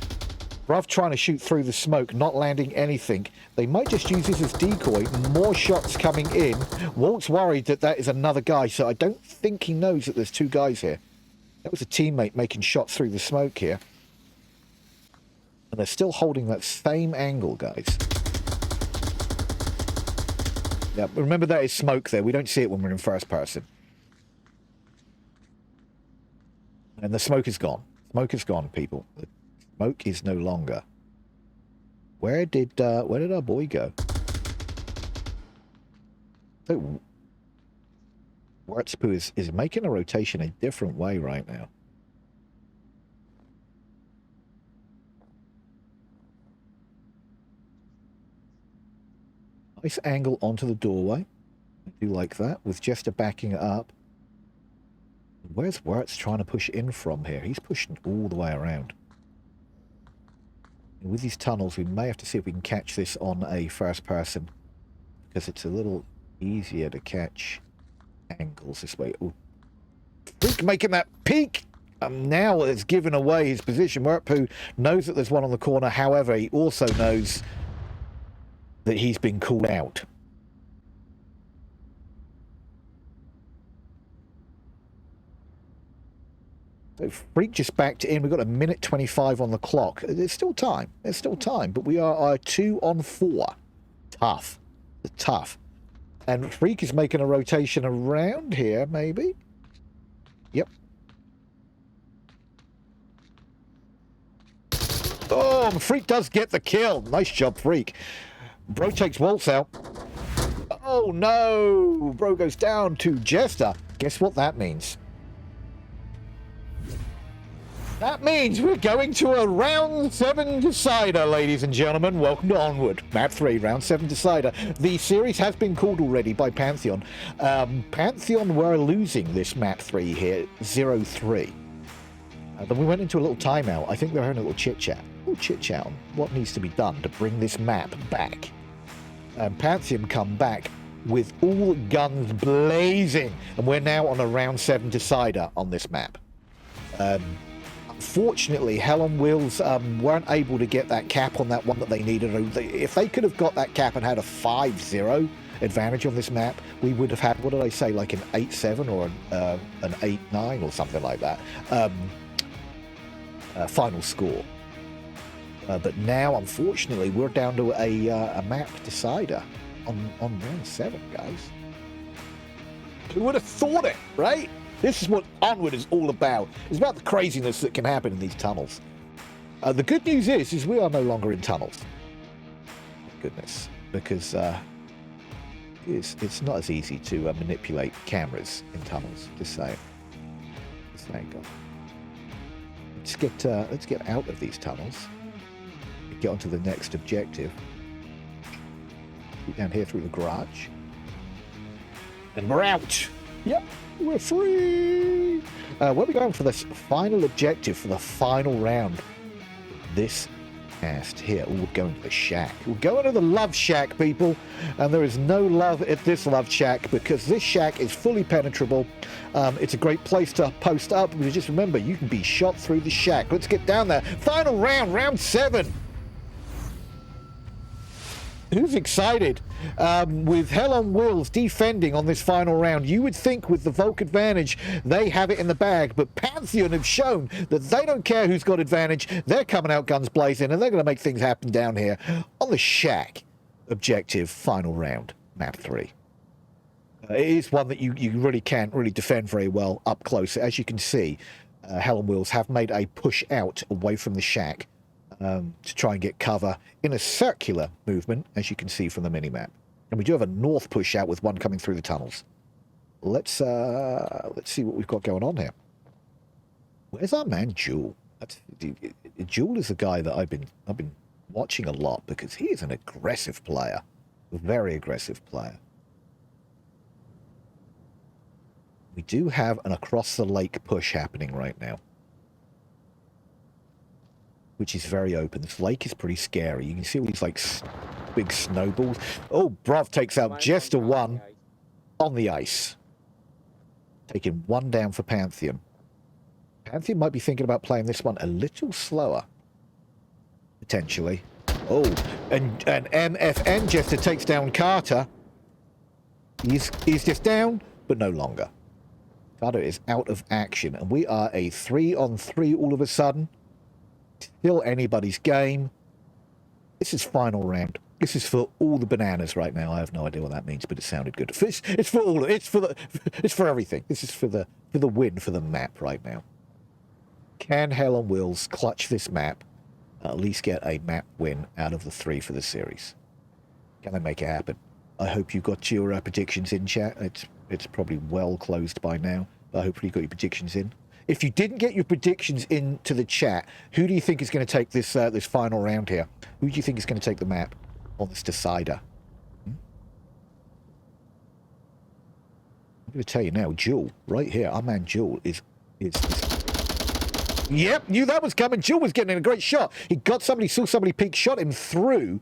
Bruv trying to shoot through the smoke, not landing anything. They might just use this as decoy. More shots coming in. Walt's worried that is another guy, so I don't think he knows that there's 2 guys here. That was a teammate making shots through the smoke here. And they're still holding that same angle, guys. Yeah, remember that is smoke there. We don't see it when we're in first person. And the smoke is gone. Smoke is gone, people. The smoke is no longer. Where did our boy go? So, Wurtzpoo is making a rotation a different way right now. Nice angle onto the doorway. I do like that, with Jester backing it up. Where's Wirtz trying to push in from here? He's pushing all the way around. And with these tunnels, we may have to see if we can catch this on a first person, because it's a little easier to catch angles this way. Ooh. Freak making that peek! Now it's given away his position. Wirtpoo knows that there's one on the corner. However, he also knows that he's been called out. So Freak just backed in. We've got 1:25 on the clock. There's still time. There's still time. But we are 2 on 4. Tough. Tough. And Freak is making a rotation around here, maybe. Yep. Oh, Freak does get the kill. Nice job, Freak. Bro takes Waltz out. Oh, no. Bro goes down to Jester. Guess what that means? That means we're going to a round 7 decider, ladies and gentlemen. Welcome to Onward. Map 3, round 7 decider. The series has been called already by Pantheon. Pantheon were losing this map 3 here, 0-3. Then we went into a little timeout. I think they were having a little chit-chat. On what needs to be done to bring this map back. Pantheon come back with all guns blazing. And we're now on a round 7 decider on this map. Fortunately, Hell on Wheels weren't able to get that cap on that one that they needed. If they could have got that cap and had a 5-0 advantage on this map, we would have had, what did I say, like an 8-7 or an 8-9 or something like that. Final score. But now, unfortunately, we're down to a map decider on round 7, guys. Who would have thought it, right? This is what Onward is all about. It's about the craziness that can happen in these tunnels. The good news is we are no longer in tunnels. Goodness, because it's not as easy to manipulate cameras in tunnels. Just saying. God. Let's get out of these tunnels. Get onto the next objective. Down here through the garage, and we're out. Yep. We're free! Where are we going for this final objective for the final round? This cast here. We're going to the shack. We're going to the love shack, people. And there is no love at this love shack because this shack is fully penetrable. It's a great place to post up. But just remember, you can be shot through the shack. Let's get down there. Final round, round 7. Who's excited? With Hell on Wheels defending on this final round, you would think with the Volk advantage, they have it in the bag. But Pantheon have shown that they don't care who's got advantage. They're coming out guns blazing, and they're going to make things happen down here on the shack objective final round, map 3. It is one that you really can't really defend very well up close. As you can see, Hell on Wheels have made a push out away from the shack. To try and get cover in a circular movement, as you can see from the minimap. And we do have a north push out with one coming through the tunnels. Let's see what we've got going on here. Where's our man Jewel? Jewel is a guy that I've been watching a lot because he is an aggressive player, a very aggressive player. We do have an across the lake push happening right now, which is very open. This lake is pretty scary. You can see all these like big snowballs. Oh, Brav takes out Jester 1 on the ice. Taking 1 down for Pantheon. Pantheon might be thinking about playing this one a little slower. Potentially. Oh, and MFN Jester takes down Carter. He's just down, but no longer. Carter is out of action. And we are a 3-on-3 all of a sudden. Still anybody's game. This is final round. This is for all the bananas right now. I have no idea what that means, but it sounded good. It's for all. It's for everything. This is for the win for the map right now. Can Hell on Wheels clutch this map? At least get a map win out of the 3 for the series. Can they make it happen? I hope you got your predictions in, chat. It's probably well closed by now, but hopefully you got your predictions in. If you didn't get your predictions into the chat, who do you think is going to take this this final round here? Who do you think is going to take the map on this decider? I'm going to tell you now, Jewel, right here, our man Jewel is... Yep, knew that was coming. Jewel was getting a great shot. He got somebody, saw somebody peek, shot him through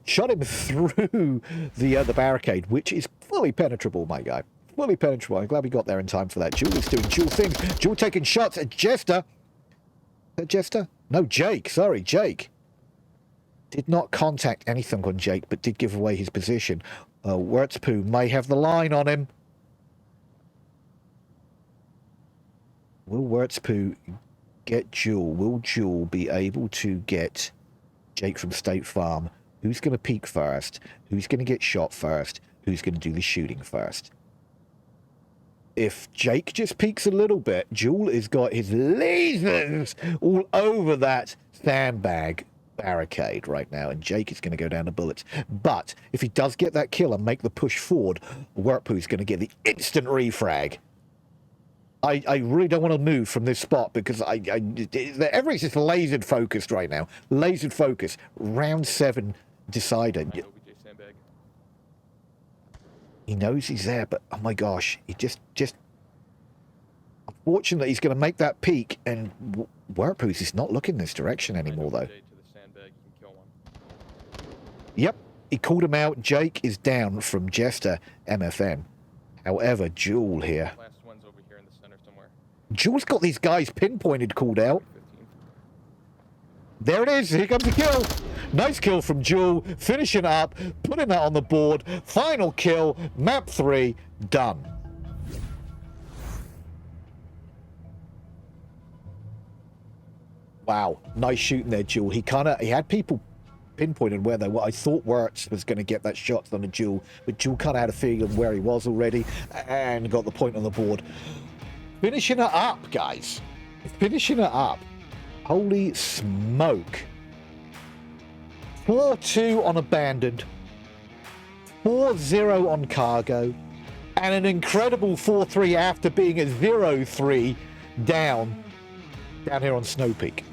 the barricade, which is fully penetrable, my guy. Fully penetrable. I'm glad we got there in time for that. Jewel is doing Jewel things. Jewel taking shots at Jester. Is that Jester? No, Jake. Sorry, Jake. Did not contact anything on Jake, but did give away his position. Wurtzpoo may have the line on him. Will Wurtzpoo get Jewel? Will Jewel be able to get Jake from State Farm? Who's going to peek first? Who's going to get shot first? Who's going to do the shooting first? If Jake just peeks a little bit, Jewel has got his lasers all over that sandbag barricade right now, and Jake is going to go down to bullets. But if he does get that kill and make the push forward, Wurtzpoo's going to get the instant refrag. I really don't want to move from this spot because everything's just lasered focused right now. Lasered focus. Round 7 decided. He knows he's there, but oh my gosh, he just unfortunately he's going to make that peak, and Wurtzpoo's is not looking this direction anymore though. Yep, he called him out. Jake is down from Jester MFN. However, Jewel here. Jewel's got these guys pinpointed, called out. There it is. Here comes the kill. Nice kill from Jewel. Finishing up, putting that on the board. Final kill. Map 3 done. Wow, nice shooting there, Jewel. He had people pinpointed where they were. I thought Wirtz was going to get that shot on the Jewel, but Jewel kind of had a feeling where he was already and got the point on the board. Finishing it up, guys. Finishing it up. Holy smoke. 4-2 on Abandoned. 4-0 on Cargo. And an incredible 4-3 after being at 0-3 down here on Snow Peak.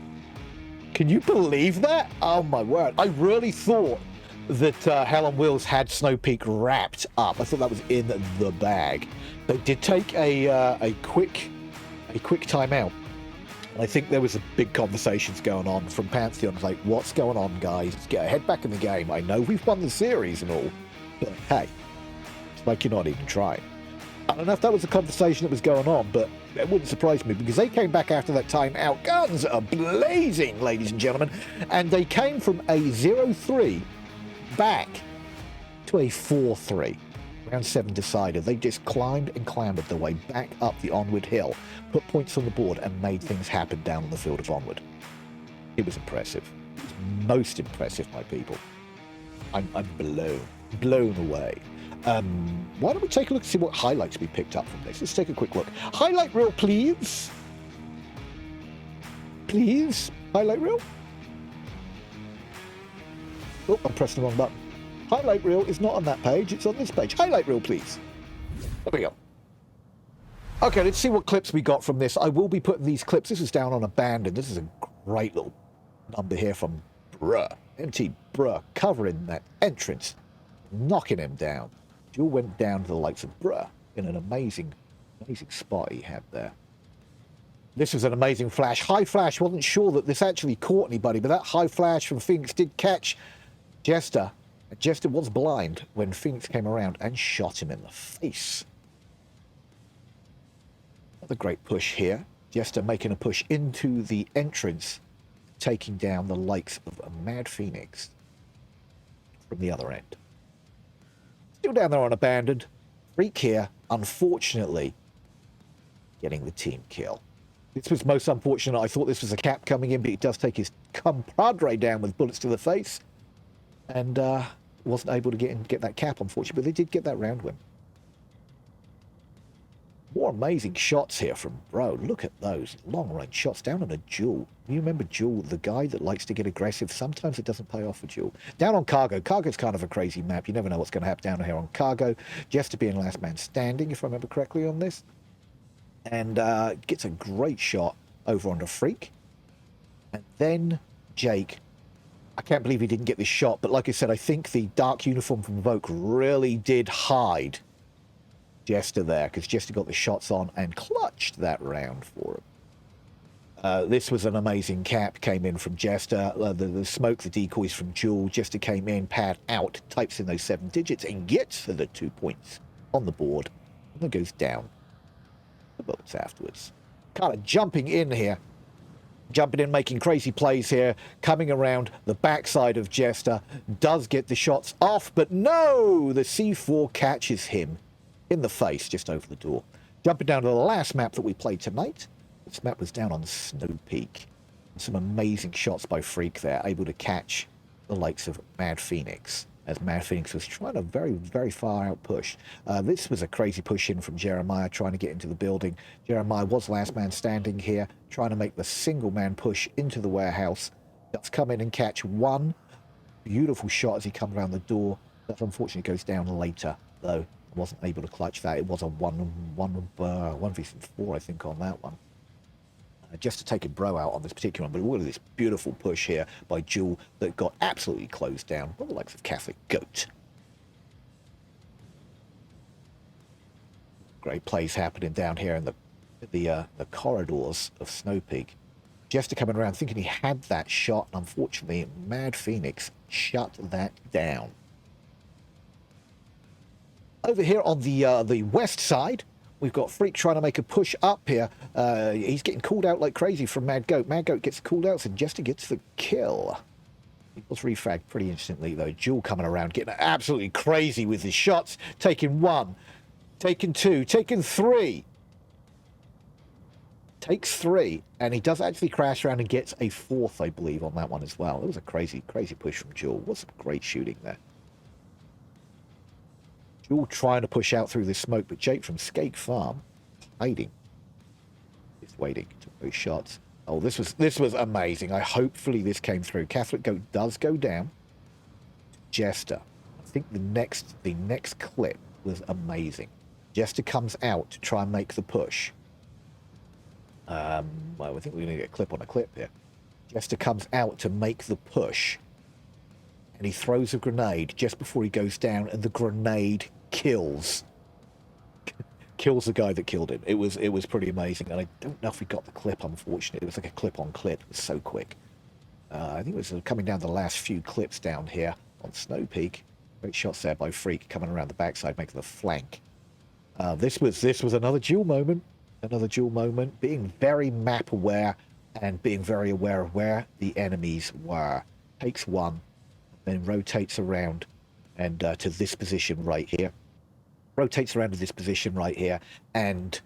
Can you believe that? Oh my word. I really thought that Hell on Wheels had Snow Peak wrapped up. I thought that was in the bag. They did take a quick timeout. And I think there was a big conversations going on from Pantheon. Like, what's going on, guys? Let's get our head back in the game. I know we've won the series and all, but hey, it's like you're not even trying. I don't know if that was a conversation that was going on, but it wouldn't surprise me because they came back after that timeout. Guns are blazing, ladies and gentlemen. And they came from a 0-3 back to a 4-3. Round 7 decided. They just climbed and clambered their way back up the Onward hill, put points on the board, and made things happen down on the field of Onward. It was impressive. It was most impressive, my people. I'm blown away. Why don't we take a look and see what highlights we picked up from this? Let's take a quick look. Highlight reel, please. Please. Highlight reel. Oh, I'm pressing the wrong button. Highlight reel is not on that page. It's on this page. Highlight reel, please. There we go. Okay, let's see what clips we got from this. I will be putting these clips. This is down on Abandoned. This is a great little number here from Bruh. MT Bruh covering that entrance, knocking him down. Jewel went down to the likes of Bruh in an amazing spot he had there. This was an amazing flash. High flash. Wasn't sure that this actually caught anybody, but that high flash from Phoenix did catch Jester. Jester was blind when Phoenix came around and shot him in the face. Another great push here. Jester making a push into the entrance, taking down the likes of a Mad Phoenix from the other end. Still down there on Abandoned. Freak here, unfortunately, getting the team kill. This was most unfortunate. I thought this was a cap coming in, but he does take his compadre down with bullets to the face. And wasn't able to get that cap, unfortunately, but they did get that round win. More amazing shots here from Bro. Look at those long-range shots down on a Jewel. You remember Jewel, the guy that likes to get aggressive? Sometimes it doesn't pay off for Jewel. Down on Cargo. Cargo's kind of a crazy map. You never know what's going to happen down here on Cargo. Jester being last man standing, if I remember correctly on this. And gets a great shot over onto Freak. And then Jake. I can't believe he didn't get this shot, but like I said, I think the dark uniform from Vogue really did hide Jester there, because Jester got the shots on and clutched that round for him. This was an amazing cap, came in from Jester. The smoke, the decoys from Jewel. Jester came in, pad out, types in those 7 digits, and gets for the 2 points on the board, and then goes down the bullets afterwards. Kind of jumping in here. jumping in, making crazy plays here, coming around the backside of Jester, does get the shots off, but no, the C4 catches him in the face just over the door. Jumping down to the last map that we played tonight. This map was down on Snow Peak. Some amazing shots by Freak there, able to catch the likes of Mad Phoenix, as Mad Phoenix was trying to very far out push. This was a crazy push in from Jeremiah, trying to get into the building. Jeremiah was last man standing here, trying to make the single man push into the warehouse. Does come in and catch one beautiful shot as he comes around the door. That unfortunately goes down later, though. Wasn't able to clutch that. It was a 1v4, I think, on that one. Just to take a bro out on this particular one, but look at this beautiful push here by Jewel that got absolutely closed down by the likes of Catholic Goat. Great plays happening down here in the corridors of Snow Peak. Jester coming around thinking he had that shot, and unfortunately Mad Phoenix shut that down. Over here on the west side, we've got Freak trying to make a push up here. He's getting called out like crazy from Mad Goat. Mad Goat gets called out, so Jester gets the kill. He was refragged pretty instantly, though. Jewel coming around, getting absolutely crazy with his shots. Taking one, taking two, taking three. Takes three, and he does actually crash around and gets a fourth, I believe, on that one as well. It was a crazy push from Jewel. What's some great shooting there. Jewel trying to push out through this smoke, but Jake from Skate Farm hiding. He's waiting to those shots. Oh, this was amazing. Hopefully this came through. Catholic Goat does go down. Jester. I think the next clip was amazing. Jester comes out to try and make the push. Well, I think we're going to get a clip on a clip here. Jester comes out to make the push. And he throws a grenade just before he goes down, and the grenade kills the guy that killed him. It was pretty amazing, and I don't know if we got the clip, unfortunately. It was like a clip on clip. It was so quick. I think it was coming down the last few clips down here on Snow Peak. Great shots there by Freak coming around the backside, making the flank. This was another duel moment. Another duel moment, being very map aware and being very aware of where the enemies were. Takes one, then rotates around and to this position right here. Rotates around to this position right here and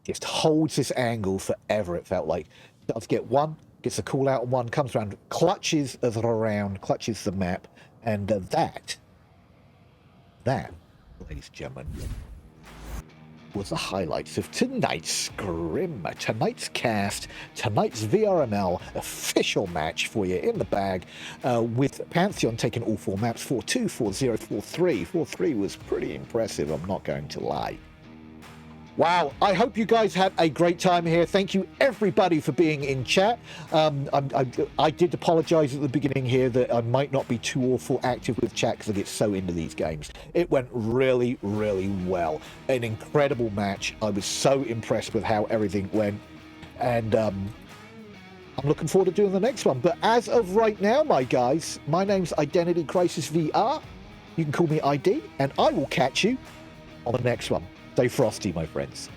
just holds this angle forever, it felt like. Does get one, gets a call out on one, comes around, clutches around, clutches the map, and that, ladies and gentlemen, was the highlights of tonight's scrim, tonight's cast, tonight's VRML official match for you in the bag, with Pantheon taking all four maps, 4-2, 4-0, 4-3. 4-3 was pretty impressive, I'm not going to lie. Wow, I hope you guys had a great time here. Thank you everybody for being in chat. I did apologize at the beginning here that I might not be too awful active with chat because I get so into these games. It went really well. An incredible match. I was so impressed with how everything went, and I'm looking forward to doing the next one. But as of right now, my guys, my name's IdentityCrisisVR. You can call me ID, and I will catch you on the next one. Stay frosty, my friends.